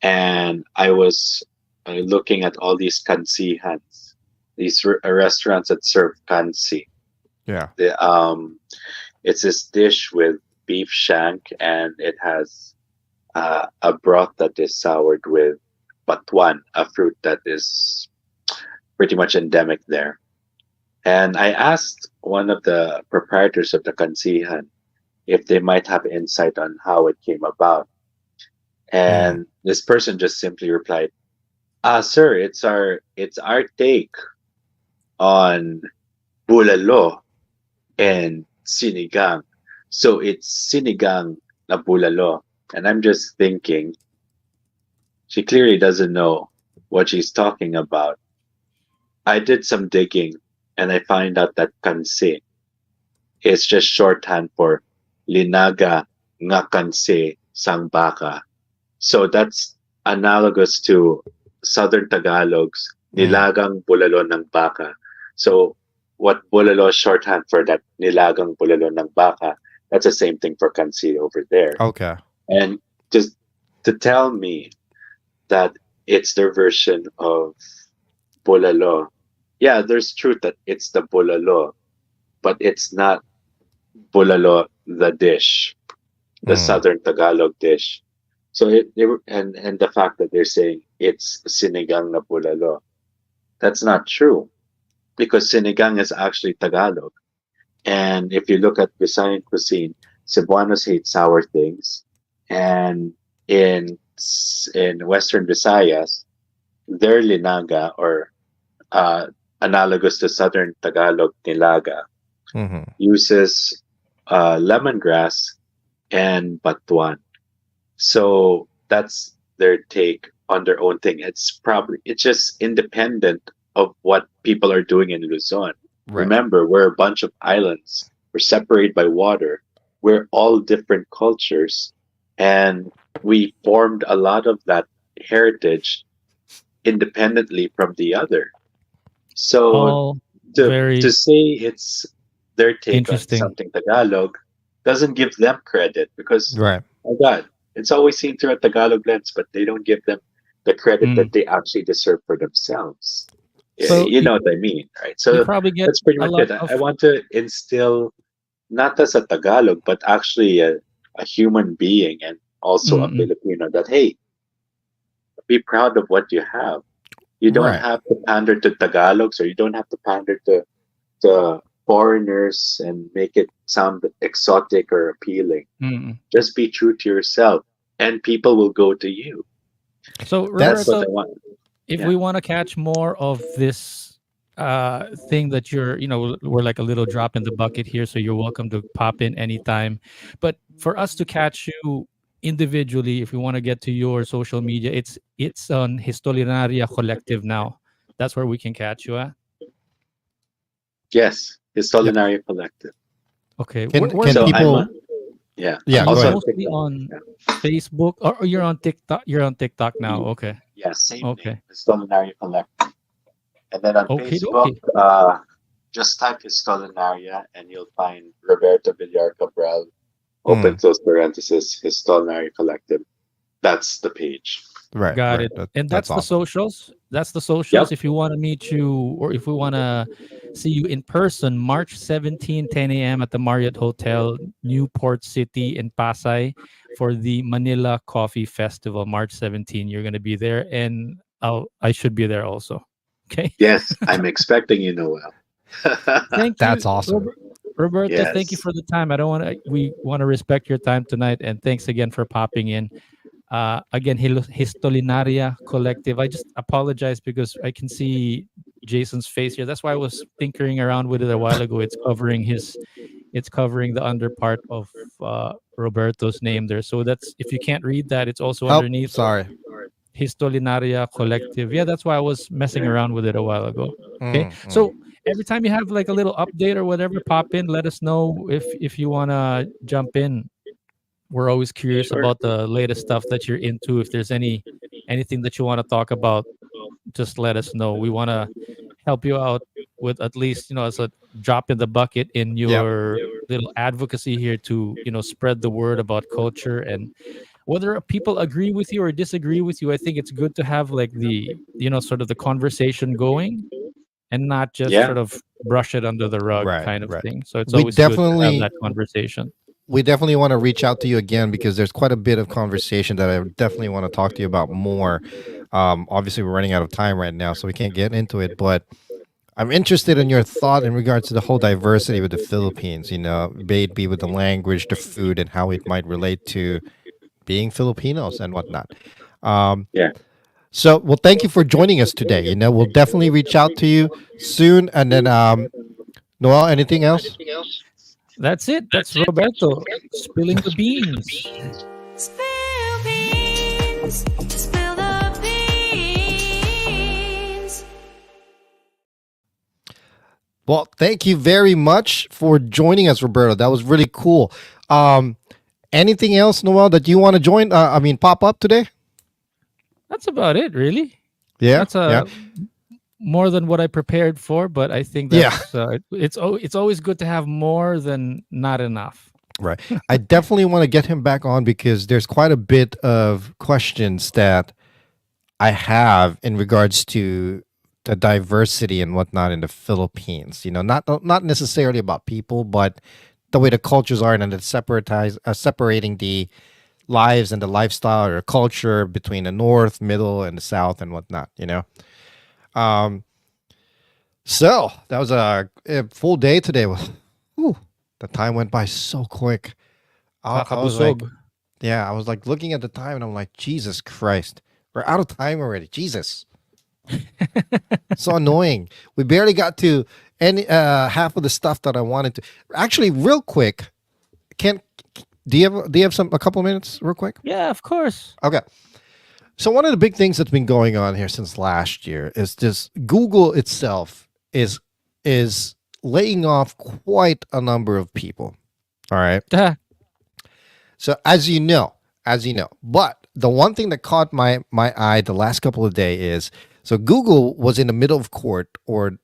Speaker 3: and I was looking at all these kansihans, these restaurants that serve kansi.
Speaker 1: Yeah.
Speaker 3: The, it's this dish with beef shank, and it has a broth that is soured with patuan, a fruit that is pretty much endemic there. And I asked one of the proprietors of the kansihan if they might have insight on how it came about.
Speaker 1: Mm.
Speaker 3: And this person just simply replied, "Ah, sir, it's our take on bulalo and sinigang. So it's sinigang na bulalo." And I'm just thinking, she clearly doesn't know what she's talking about. I did some digging and I find out that kansi is just shorthand for linaga nga kansi sang baka. So that's analogous to Southern Tagalog's
Speaker 1: Mm.
Speaker 3: nilagang bulalo ng baka. So what bulalo is shorthand for that nilagang bulalo ng baka, that's the same thing for kansi over there.
Speaker 1: Okay.
Speaker 3: And just to tell me that it's their version of bulalo, yeah, there's truth that it's the bulalo, but it's not bulalo the dish, the
Speaker 1: Mm.
Speaker 3: Southern Tagalog dish. So and the fact that they're saying it's sinigang na bulalo, that's not true because sinigang is actually Tagalog. And if you look at Visayan cuisine, Cebuanos hate sour things, and in Western Visayas, their linaga or uh, analogous to Southern Tagalog nilaga
Speaker 1: Mm-hmm.
Speaker 3: uses lemongrass and batuan. So that's their take on their own thing. It's just independent of what people are doing in Luzon.
Speaker 1: Right.
Speaker 3: Remember, we're a bunch of islands. We're separated by water. We're all different cultures, and we formed a lot of that heritage independently from the other. So
Speaker 2: All
Speaker 3: to
Speaker 2: very
Speaker 3: say it's their take on
Speaker 2: interesting.
Speaker 3: something Tagalog doesn't give them credit because,
Speaker 1: Right.
Speaker 3: oh God, it's always seen through a Tagalog lens, but they don't give them the credit
Speaker 2: Mm.
Speaker 3: that they actually deserve for themselves. Yeah,
Speaker 2: So
Speaker 3: you know what I mean, right?
Speaker 2: you
Speaker 3: So
Speaker 2: probably get
Speaker 3: that's pretty
Speaker 2: a
Speaker 3: much
Speaker 2: lot
Speaker 3: it. I
Speaker 2: of
Speaker 3: want to instill not as a Tagalog, but actually a human being and also a
Speaker 2: mm-mm.
Speaker 3: Filipino that, hey, be proud of what you have. You don't
Speaker 1: Right.
Speaker 3: have to pander to Tagalogs or you don't have to pander to foreigners and make it sound exotic or appealing.
Speaker 2: Mm-mm.
Speaker 3: Just be true to yourself and people will go to you.
Speaker 2: So
Speaker 3: That's
Speaker 1: That's
Speaker 3: what
Speaker 2: Roberto,
Speaker 3: I want.
Speaker 2: if
Speaker 3: Yeah.
Speaker 2: we want to catch more of this thing that you're, we're like a little drop in the bucket here, so you're welcome to pop in anytime. But for us to catch you individually, if we want to get to your social media, it's on Histolinaria Collective now. That's where we can catch you at.
Speaker 3: Yes.
Speaker 1: yeah.
Speaker 3: Historianaria Collective.
Speaker 2: Okay,
Speaker 1: Can
Speaker 2: where
Speaker 1: can
Speaker 3: So I'm
Speaker 1: people?
Speaker 3: on, yeah.
Speaker 2: are
Speaker 1: Yeah.
Speaker 2: you
Speaker 1: Go
Speaker 3: Also
Speaker 1: ahead.
Speaker 3: on
Speaker 2: mostly
Speaker 3: TikTok.
Speaker 2: on
Speaker 3: Yeah.
Speaker 2: Facebook, or you're on TikTok? You're on TikTok now. Okay,
Speaker 3: Yeah, same name.
Speaker 2: okay,
Speaker 3: Historianaria Collective. And then on
Speaker 2: okay,
Speaker 3: Facebook,
Speaker 2: okay.
Speaker 3: just type Historianaria and you'll find Roberto Villar Cabral, open
Speaker 1: Mm.
Speaker 3: close parenthesis, Historianaria Collective. That's the page.
Speaker 1: Right.
Speaker 2: Got
Speaker 1: Right.
Speaker 2: it. And
Speaker 1: That's
Speaker 2: that's the
Speaker 1: awesome.
Speaker 2: socials. That's the socials.
Speaker 3: Yep.
Speaker 2: If you want to meet you, or if we want to see you in person, March 17, 10 a.m. at the Marriott Hotel, Newport City in Pasay for the Manila Coffee Festival. March 17. You're going to be there, and I should be there also. Okay.
Speaker 3: Yes, I'm expecting you, Noel.
Speaker 2: Thank
Speaker 1: That's
Speaker 2: you,
Speaker 1: awesome.
Speaker 2: Roberto. Thank you
Speaker 3: Yes.
Speaker 2: for the time. I don't want to. We want to respect your time tonight, and thanks again for popping in. Again, Histolinaria Collective. I just apologize because I can see Jason's face here. That's why I was tinkering around with it a while ago. It's covering his It's covering the under part of Roberto's name there. So that's, if you can't read that, it's also
Speaker 1: Oh,
Speaker 2: underneath
Speaker 1: sorry.
Speaker 2: Histolinaria Collective. Yeah, that's why I was messing around with it a while ago. Okay,
Speaker 1: Mm.
Speaker 2: so every time you have like a little update or whatever, pop in. Let us know if you wanna jump in. We're always curious
Speaker 3: Sure.
Speaker 2: about the latest stuff that you're into. If there's anything that you want to talk about, just let us know. We want to help you out with, at least, as a drop in the bucket in
Speaker 1: Yep.
Speaker 2: your little advocacy here to, spread the word about culture. And whether people agree with you or disagree with you, I think it's good to have like the, sort of the conversation going, and not just
Speaker 3: Yeah.
Speaker 2: sort of brush it under the rug
Speaker 1: Right,
Speaker 2: kind of
Speaker 1: right.
Speaker 2: thing. So it's
Speaker 1: We
Speaker 2: always good to have
Speaker 1: definitely
Speaker 2: that conversation.
Speaker 1: we definitely want to reach out to you again because there's quite a bit of conversation that I definitely want to talk to you about more. Obviously, we're running out of time right now, so we can't get into it. But I'm interested in your thought in regards to the whole diversity with the Philippines. May it be with the language, the food, and how it might relate to being Filipinos and whatnot. Um,
Speaker 3: Yeah.
Speaker 1: so, well, thank you for joining us today. We'll definitely reach out to you soon. And then, Noel, anything else?
Speaker 2: That's it. That's Roberto spilling the beans.
Speaker 6: Spill beans, spill the beans.
Speaker 1: Well, thank you very much for joining us, Roberto. That was really cool. Anything else, Noel, that you want to join? Pop up today?
Speaker 2: That's about it, really.
Speaker 1: Yeah,
Speaker 2: That's
Speaker 1: yeah,
Speaker 2: more than what I prepared for, but I think
Speaker 1: yeah.
Speaker 2: that's it's always good to have more than not enough.
Speaker 1: Right. I definitely want to get him back on because there's quite a bit of questions that I have in regards to the diversity and whatnot in the Philippines. Not necessarily about people, but the way the cultures are, and it's separating the lives and the lifestyle or culture between the north, middle, and the south and whatnot. Um, so that was a full day today. Whew, the time went by so quick. I was like,
Speaker 2: Kakabusog.
Speaker 1: yeah, I was like looking at the time and I'm like, Jesus Christ, we're out of time already. Jesus. So annoying. We barely got to any half of the stuff that I wanted to. Actually, real quick, can do you have a couple of minutes real quick?
Speaker 2: Yeah, of course.
Speaker 1: Okay. So one of the big things that's been going on here since last year is this Google itself is laying off quite a number of people. All right.
Speaker 2: Ah,
Speaker 1: So as you know, but the one thing that caught my eye the last couple of days is, so Google was in the middle of court or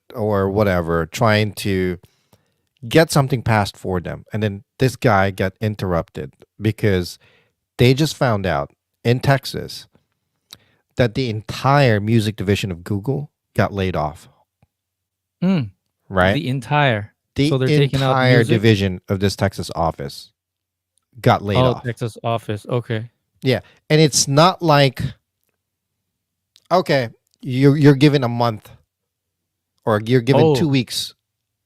Speaker 1: whatever trying to get something passed for them, and then this guy got interrupted because they just found out in Texas that the entire music division of Google got laid off.
Speaker 2: mm,
Speaker 1: Right,
Speaker 2: the entire.
Speaker 1: the
Speaker 2: So they're taking out
Speaker 1: entire
Speaker 2: music.
Speaker 1: division of this Texas office got laid
Speaker 2: Oh,
Speaker 1: off.
Speaker 2: Texas office. Okay.
Speaker 1: Yeah, and it's not like, okay, you're given a month or you're given
Speaker 2: Oh,
Speaker 1: 2 weeks.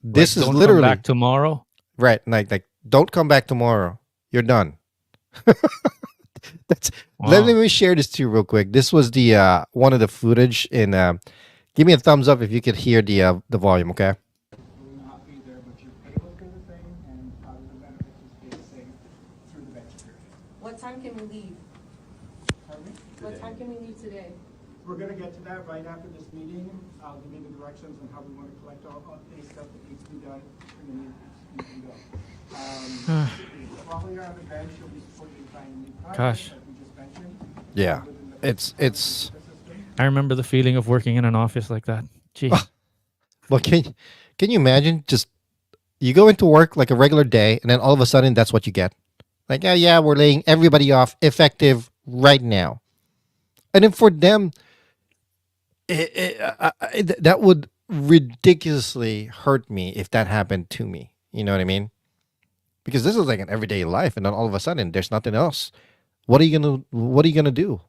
Speaker 2: like,
Speaker 1: This is
Speaker 2: don't come
Speaker 1: literally
Speaker 2: back tomorrow.
Speaker 1: right. Like don't come back tomorrow. You're done. Let
Speaker 2: Wow.
Speaker 1: me share this to you real quick. This was the one of the footage in. Give me a thumbs up if you could hear the volume. Okay.
Speaker 7: Will not be there, but you're paid over the thing, and probably the benefits is paid the same through the veggie period.
Speaker 8: What time can we leave?
Speaker 7: Pardon me?
Speaker 8: What time can we leave today?
Speaker 7: We're gonna get to that right after this meeting. I'll give you the directions on how we want to collect all any stuff that needs to be done, and then you can go. While you're on the bench, you'll be supporting the trying new
Speaker 2: Gosh.
Speaker 7: projects that we just mentioned.
Speaker 1: Yeah.
Speaker 7: Within the
Speaker 1: It's
Speaker 7: system.
Speaker 2: I remember the feeling of working in an office like that. Gee.
Speaker 1: well. Can you imagine? Just you go into work like a regular day, and then all of a sudden that's what you get. Like, yeah, we're laying everybody off effective right now, and then for them, that would ridiculously hurt me if that happened to me. You know what I mean? Because this is like an everyday life, and then all of a sudden there's nothing else. What are you gonna do?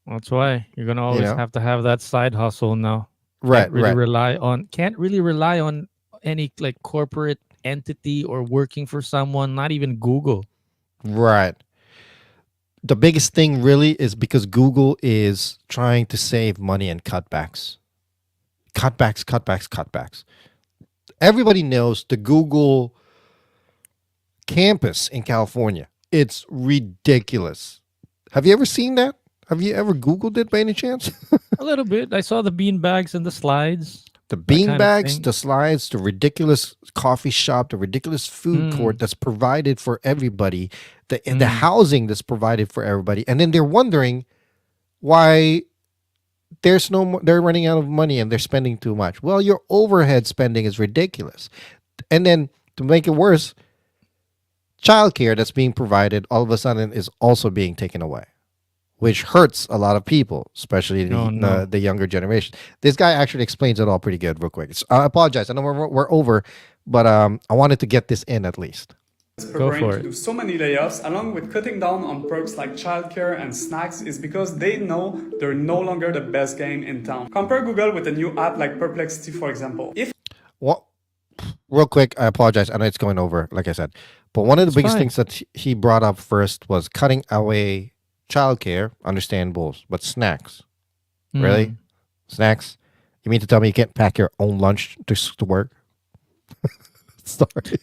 Speaker 2: That's why you're gonna always
Speaker 1: know?
Speaker 2: have to have that side hustle now.
Speaker 1: Right,
Speaker 2: Can't really
Speaker 1: right.
Speaker 2: can't really rely on any like corporate entity or working for someone, not even Google.
Speaker 1: Right. The biggest thing really is because Google is trying to save money and cutbacks. Cutbacks. Everybody knows the Google campus in California. It's ridiculous. Have you ever seen that? Have you ever Googled it by any chance?
Speaker 2: A little bit. I saw the bean bags and the slides.
Speaker 1: The
Speaker 2: That
Speaker 1: bean
Speaker 2: kind of
Speaker 1: bags,
Speaker 2: thing.
Speaker 1: the slides, the ridiculous coffee shop, the ridiculous food court that's provided for everybody, the housing that's provided for everybody, and then they're wondering why there's no more, they're running out of money and they're spending too much. Well, your overhead spending is ridiculous, and then to make it worse, childcare that's being provided all of a sudden is also being taken away, which hurts a lot of people, especially
Speaker 2: Oh, no.
Speaker 1: the younger generation. This guy actually explains it all pretty good, real quick. I apologize. I know we're over, but I wanted to get this in at least.
Speaker 2: Go
Speaker 9: preparing
Speaker 2: for
Speaker 9: to
Speaker 2: it.
Speaker 9: do so many layoffs, along with cutting down on perks like childcare and snacks, is because they know they're no longer the best game in town. Compare Google with a new app like Perplexity, for example. If
Speaker 1: Well, real quick, I apologize. I know it's going over, like I said, but one of the biggest
Speaker 2: fine.
Speaker 1: things that he brought up first was cutting away childcare. Understandable, but snacks, really? Snacks? You mean to tell me you can't pack your own lunch to work? Sorry.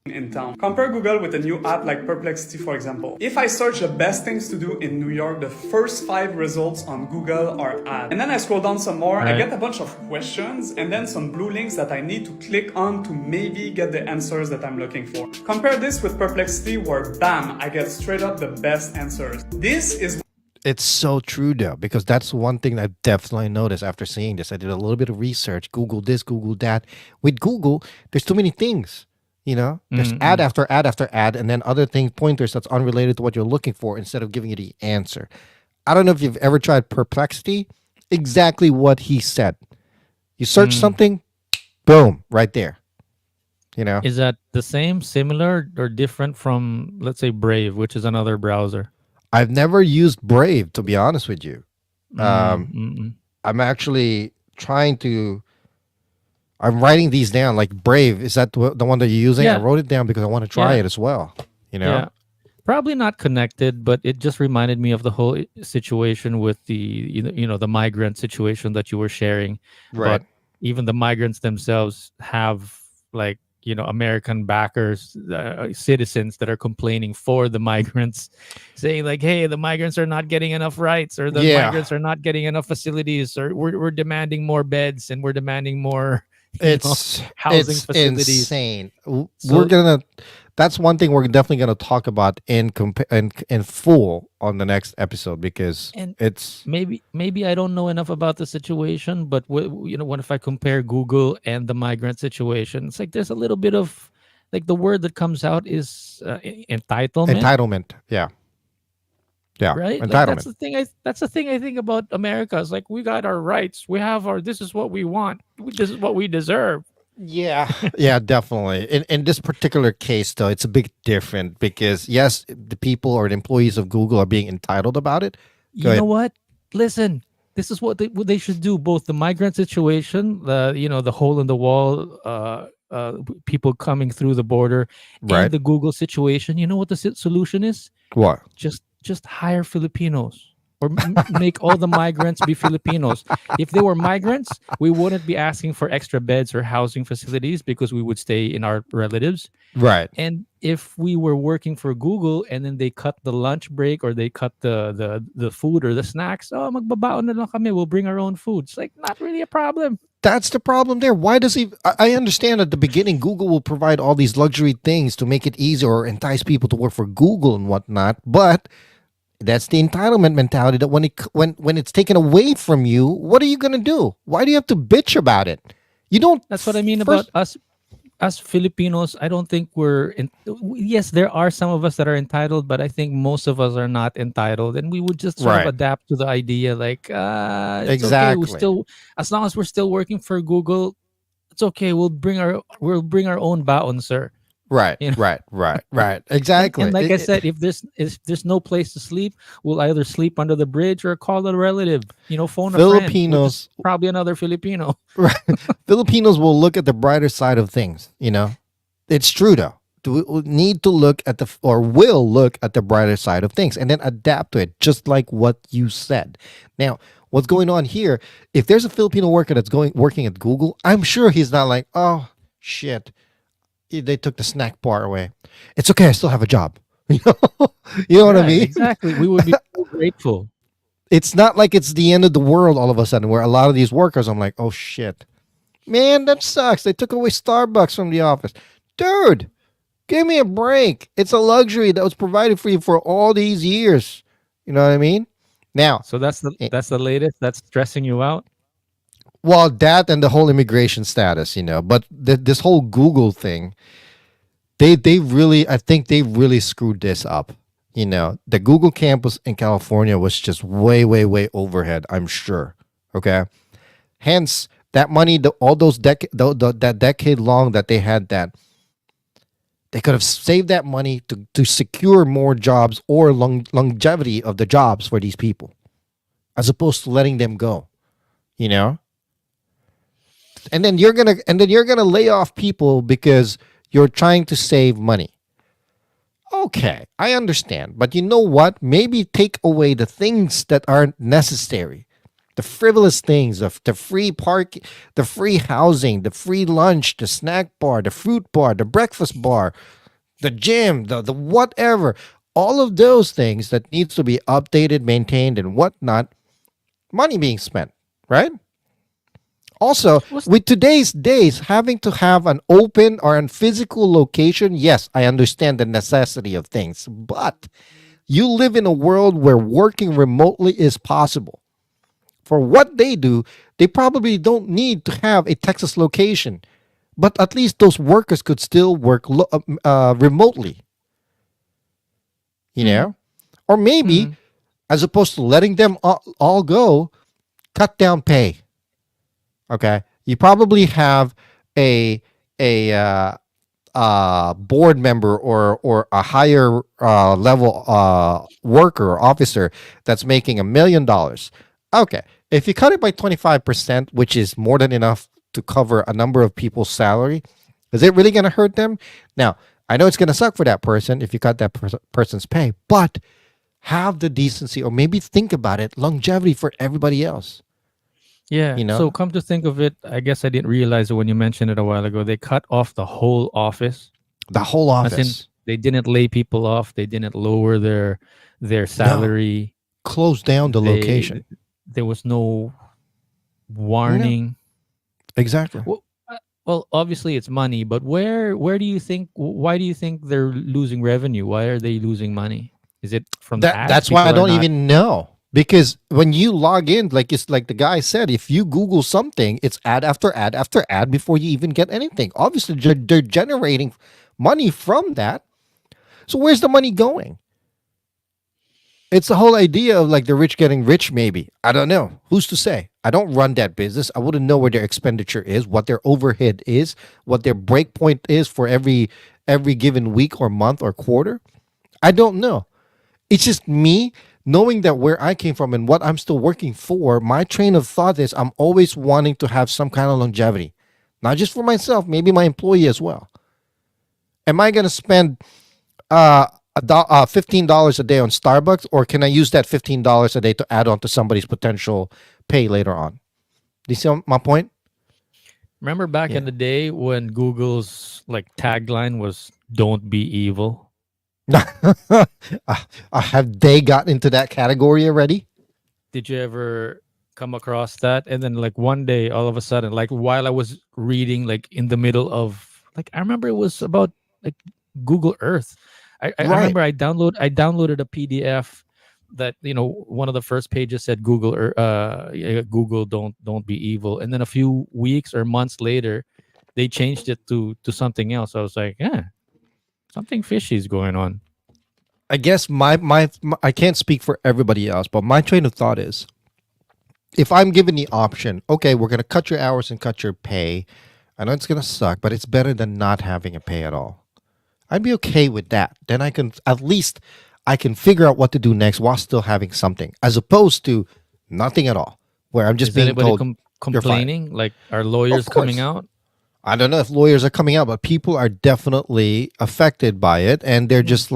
Speaker 9: in town. Compare Google with a new app like Perplexity, for example. If I search the best things to do in New York, the first 5 results on Google are ads. And then I scroll down some more, I
Speaker 2: Right.
Speaker 9: get a bunch of questions and then some blue links that I need to click on to maybe get the answers that I'm looking for. Compare this with Perplexity where bam, I get straight up the best answers. This is
Speaker 1: It's so true though, because that's one thing I definitely noticed after seeing this. I did a little bit of research, Google this, Google that. With Google, there's too many things. You know, there's ad after ad after ad, and then other things, pointers that's unrelated to what you're looking for instead of giving you the answer. I don't know if you've ever tried Perplexity. Exactly what he said. You search something, boom, right there. You know,
Speaker 2: Is that the same, similar, or different from, let's say, Brave, which is another browser?
Speaker 1: I've never used Brave, to be honest with you.
Speaker 2: Mm-mm.
Speaker 1: I'm actually trying to. I'm writing these down. Like Brave, is that the one that you're using? I
Speaker 2: Yeah.
Speaker 1: wrote it down because I want to try
Speaker 2: Yeah.
Speaker 1: it as well. You know,
Speaker 2: Yeah. Probably not connected, but it just reminded me of the whole situation with the the migrant situation that you were sharing.
Speaker 1: Right.
Speaker 2: But even the migrants themselves have, like, American backers, citizens that are complaining for the migrants, saying like, "Hey, the migrants are not getting enough rights, or the
Speaker 1: Yeah.
Speaker 2: migrants are not getting enough facilities, or we're demanding more beds and we're demanding more." you know, housing
Speaker 1: it's
Speaker 2: facilities.
Speaker 1: insane.
Speaker 2: So-
Speaker 1: We're gonna. That's one thing we're definitely gonna talk about in full on the next episode because
Speaker 2: And
Speaker 1: it's
Speaker 2: maybe I don't know enough about the situation, but what if I compare Google and the migrant situation? It's like there's a little bit of, like, the word that comes out is entitlement,
Speaker 1: entitlement. Yeah, yeah,
Speaker 2: right? Like,
Speaker 1: entitlement.
Speaker 2: that's the thing I think about America. It's like, we got our rights, we have our, this is what we want, this is what we deserve.
Speaker 1: Yeah, yeah, definitely. In this particular case, though, it's a bit different because yes, the people or the employees of Google are being entitled about it.
Speaker 2: You
Speaker 1: Go ahead.
Speaker 2: know what? Listen, this is what they should do. Both the migrant situation, the hole in the wall, people coming through the border,
Speaker 1: Right.
Speaker 2: and the Google situation. You know what the solution is?
Speaker 1: What?
Speaker 2: Just hire Filipinos, or make all the migrants be Filipinos. If they were migrants, we wouldn't be asking for extra beds or housing facilities because we would stay in our relatives.
Speaker 1: Right.
Speaker 2: And if we were working for Google and then they cut the lunch break, or they cut the food or the snacks, oh, magbabaon na lang kami, we'll bring our own food. It's like, not really a problem.
Speaker 1: That's the problem there. Why does he? I understand at the beginning Google will provide all these luxury things to make it easier or entice people to work for Google and whatnot, but that's the entitlement mentality that when it's taken away from you, what are you gonna do? Why do you have to bitch about it? You don't.
Speaker 2: That's what I mean
Speaker 1: first-
Speaker 2: about us Filipinos. I don't think yes, there are some of us that are entitled, but I think most of us are not entitled, and we would just sort
Speaker 1: Right.
Speaker 2: of adapt to the idea, like, it's okay.
Speaker 1: Exactly.
Speaker 2: As long as we're still working for Google, it's okay. We'll bring our own baon, sir.
Speaker 1: Right,
Speaker 2: You know?
Speaker 1: right. Exactly.
Speaker 2: And like I said, if there's no place to sleep, we'll either sleep under the bridge or call a relative. Phone a friend, which is
Speaker 1: Filipinos-
Speaker 2: probably another Filipino.
Speaker 1: right. Filipinos will look at the brighter side of things. It's true though. We need to look at will look at the brighter side of things and then adapt to it, just like what you said. Now, what's going on here? If there's a Filipino worker that's working at Google, I'm sure he's not like, oh shit. they took the snack bar away. It's okay. I still have a job. You know what I
Speaker 2: Right,
Speaker 1: mean?
Speaker 2: exactly. We would be so grateful.
Speaker 1: It's not like it's the end of the world all of a sudden. Where a lot of these workers, I'm like, oh shit, man, that sucks. They took away Starbucks from the office, dude. Give me a break. It's a luxury that was provided for you for all these years. You know what I mean? Now,
Speaker 2: So that's
Speaker 1: eh,
Speaker 2: the latest. That's stressing you out.
Speaker 1: well, that and the whole immigration status, but this whole Google thing, they really, I think they really screwed this up. The Google campus in California was just way, way, way overhead. I'm sure. Okay, hence that money, all those that decade long that they had that. They could have saved that money to secure more jobs or longevity of the jobs for these people, as opposed to letting them go. You know, and then you're gonna lay off people because you're trying to save money. Okay, I understand, but you know what? Maybe take away the things that aren't necessary, the frivolous things of the free park, the free housing, the free lunch, the snack bar, the fruit bar, the breakfast bar, the gym, the whatever. All of those things that needs to be updated, maintained, and whatnot. Money being spent, right? Also,
Speaker 2: What's
Speaker 1: with today's days, having to have an open or a physical location, yes, I understand the necessity of things, but you live in a world where working remotely is possible. For what they do, they probably don't need to have a Texas location, but at least those workers could still work remotely, you
Speaker 2: mm,
Speaker 1: know? Or maybe,
Speaker 2: mm.
Speaker 1: as opposed to letting them all go, cut down pay. Okay, you probably have a board member or a higher level worker or officer that's making $1 million. Okay, if you cut it by 25%, which is more than enough to cover a number of people's salary, is it really going to hurt them? Now, I know it's going to suck for that person if you cut that person's pay, but have the decency or maybe think about it, longevity for everybody else.
Speaker 2: Yeah.
Speaker 1: You
Speaker 2: So
Speaker 1: know,
Speaker 2: come to think of it, I guess I didn't realize it when you mentioned it a while ago. They cut off the whole office.
Speaker 1: the whole
Speaker 2: As in,
Speaker 1: office.
Speaker 2: they didn't lay people off. They didn't lower their
Speaker 1: No,
Speaker 2: salary.
Speaker 1: close down the
Speaker 2: They
Speaker 1: location.
Speaker 2: there was no
Speaker 1: No,
Speaker 2: warning.
Speaker 1: exactly.
Speaker 2: Well, obviously it's money, but where do you think? Why do you think they're losing revenue? Why are they losing money? Is it from the ads?
Speaker 1: That's why I
Speaker 2: People are
Speaker 1: don't
Speaker 2: not.
Speaker 1: even know. Because when you log in, like it's like the guy said, if you Google something, it's ad after ad after ad before you even get anything. Obviously, they're generating money from that. So where's the money going? It's the whole idea of like the rich getting rich, maybe. I don't know. Who's to say? I don't run that business. I wouldn't know where their expenditure is, what their overhead is, what their break point is for every given week or month or quarter. I don't know. It's just me knowing that where I came from and what I'm still working for. My train of thought is I'm always wanting to have some kind of longevity, not just for myself, maybe my employee as well. Am I going to spend $15 a day on Starbucks, or can I use that $15 a day to add on to somebody's potential pay later on? Do you see my point?
Speaker 2: Remember back in
Speaker 1: Yeah.
Speaker 2: the day when Google's like tagline was "Don't be evil."
Speaker 1: Have they gotten into that category already?
Speaker 2: Did you ever come across that? And then like one day, all of a sudden, like while I was reading, like in the middle of like I remember it was about like Google Earth. I
Speaker 1: Right.
Speaker 2: remember I downloaded a PDF that one of the first pages said Google don't be evil, and then a few weeks or months later, they changed it to something else. I was like, yeah, something fishy is going on.
Speaker 1: I guess my I can't speak for everybody else, but my train of thought is if I'm given the option, okay, we're gonna cut your hours and cut your pay. I know it's gonna suck, but it's better than not having a pay at all. I'd be okay with that. Then I can at least I can figure out what to do next while still having something, as opposed to nothing at all, where I'm just
Speaker 2: Is
Speaker 1: being
Speaker 2: anybody
Speaker 1: told you're fired.
Speaker 2: complaining? Like, are
Speaker 1: Of
Speaker 2: lawyers coming
Speaker 1: course.
Speaker 2: out?
Speaker 1: I don't know if lawyers are coming out, but people are definitely affected by it, and they're just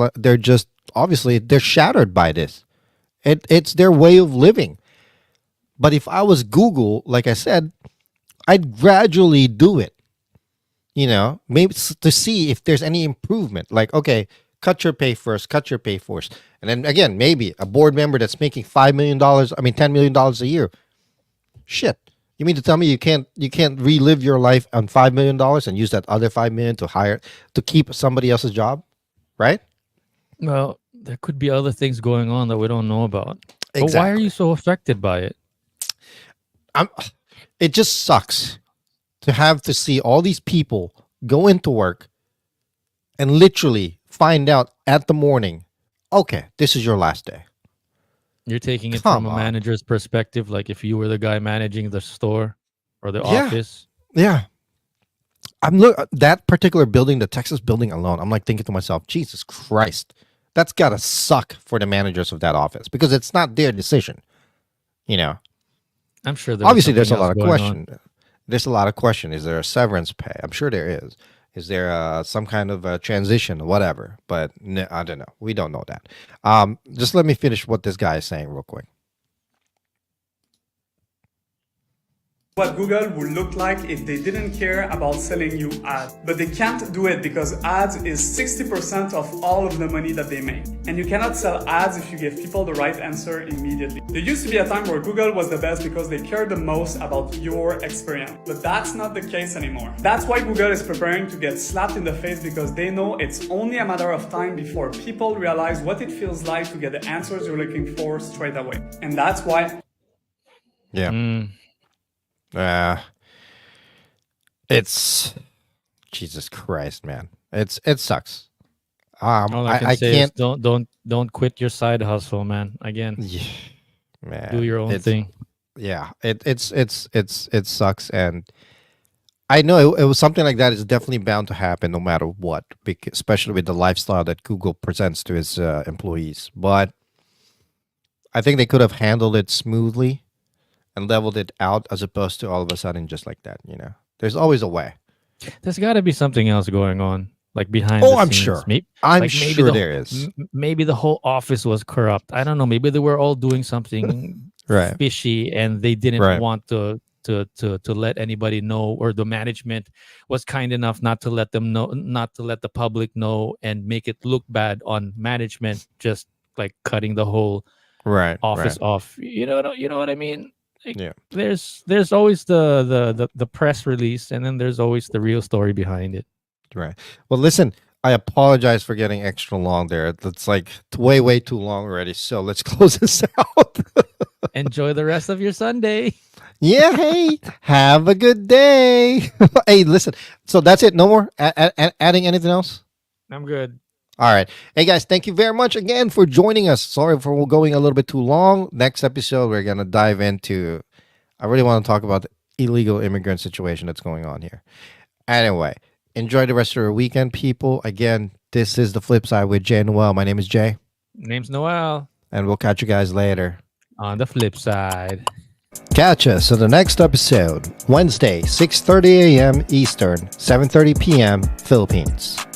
Speaker 1: obviously they're shattered by this. It's their way of living. But if I was Google, like I said, I'd gradually do it. maybe to see if there's any improvement. Like, okay, cut your pay first, and then again, maybe a board member that's making $5 million, $10 million a year. Shit, you mean to tell me you can't relive your life on $5 million and use that other $5 million to keep somebody else's job, right?
Speaker 2: Well, there could be other things going on that we don't know about. But why are you so affected by it?
Speaker 1: It just sucks to have to see all these people go into work and literally find out at the morning, okay, this is your last day.
Speaker 2: You're taking it
Speaker 1: Come
Speaker 2: from a
Speaker 1: on.
Speaker 2: manager's perspective, like if you were the guy managing the store or the office.
Speaker 1: Yeah. That particular building, the Texas building alone, I'm like thinking to myself, Jesus Christ, that's gotta suck for the managers of that office because it's not their decision.
Speaker 2: I'm sure
Speaker 1: Obviously there's a
Speaker 2: something
Speaker 1: lot
Speaker 2: else
Speaker 1: of
Speaker 2: going
Speaker 1: question. There's a lot of question. Is there a severance pay? I'm sure there is. Is there some kind of a transition, whatever? But I don't know. We don't know that. Just let me finish what this guy is saying real quick.
Speaker 9: What Google would look like if they didn't care about selling you ads. But they can't do it because ads is 60% of all of the money that they make. And you cannot sell ads if you give people the right answer immediately. There used to be a time where Google was the best because they cared the most about your experience. But that's not the case anymore. That's why Google is preparing to get slapped in the face because they know it's only a matter of time before people realize what it feels like to get the answers you're looking for straight away. And that's why...
Speaker 1: Yeah. It's Jesus Christ, man. It sucks.
Speaker 2: All I can say
Speaker 1: can't.
Speaker 2: is don't quit your side hustle, man. Again,
Speaker 1: Yeah, man.
Speaker 2: do your own thing.
Speaker 1: Yeah, it sucks, and I know it was something like that is definitely bound to happen no matter what, especially with the lifestyle that Google presents to its employees. But I think they could have handled it smoothly and leveled it out as opposed to all of a sudden just like that. There's always a way.
Speaker 2: There's got to be something else going on, like behind.
Speaker 1: Oh,
Speaker 2: the
Speaker 1: I'm
Speaker 2: scenes.
Speaker 1: sure.
Speaker 2: Maybe
Speaker 1: Sure there is.
Speaker 2: Maybe the whole office was corrupt. I don't know. Maybe they were all doing something
Speaker 1: Right.
Speaker 2: fishy, and they didn't
Speaker 1: Right.
Speaker 2: want to let anybody know, or the management was kind enough not to let them know, not to let the public know, and make it look bad on management, just like cutting the whole office off. You know what I mean? Like,
Speaker 1: Yeah.
Speaker 2: There's always the press release, and then there's always the real story behind it.
Speaker 1: Right. Well, listen, I apologize for getting extra long there. It's like way too long already. So let's close this out.
Speaker 2: Enjoy the rest of your Sunday.
Speaker 1: Yeah. Hey, have a good day. Hey, listen. So that's it. No more adding anything else?
Speaker 2: I'm good.
Speaker 1: All right. Hey, guys, thank you very much again for joining us. Sorry for going a little bit too long. Next episode, we're going to dive into, I really want to talk about the illegal immigrant situation that's going on here. Anyway, enjoy the rest of your weekend, people. Again, this is The Flip Side with Jay and Noel. My name is Jay.
Speaker 2: Name's Noel.
Speaker 1: And we'll catch you guys later.
Speaker 2: On the flip side.
Speaker 1: Catch us in the next episode, Wednesday, 6:30 a.m. Eastern, 7:30 p.m. Philippines.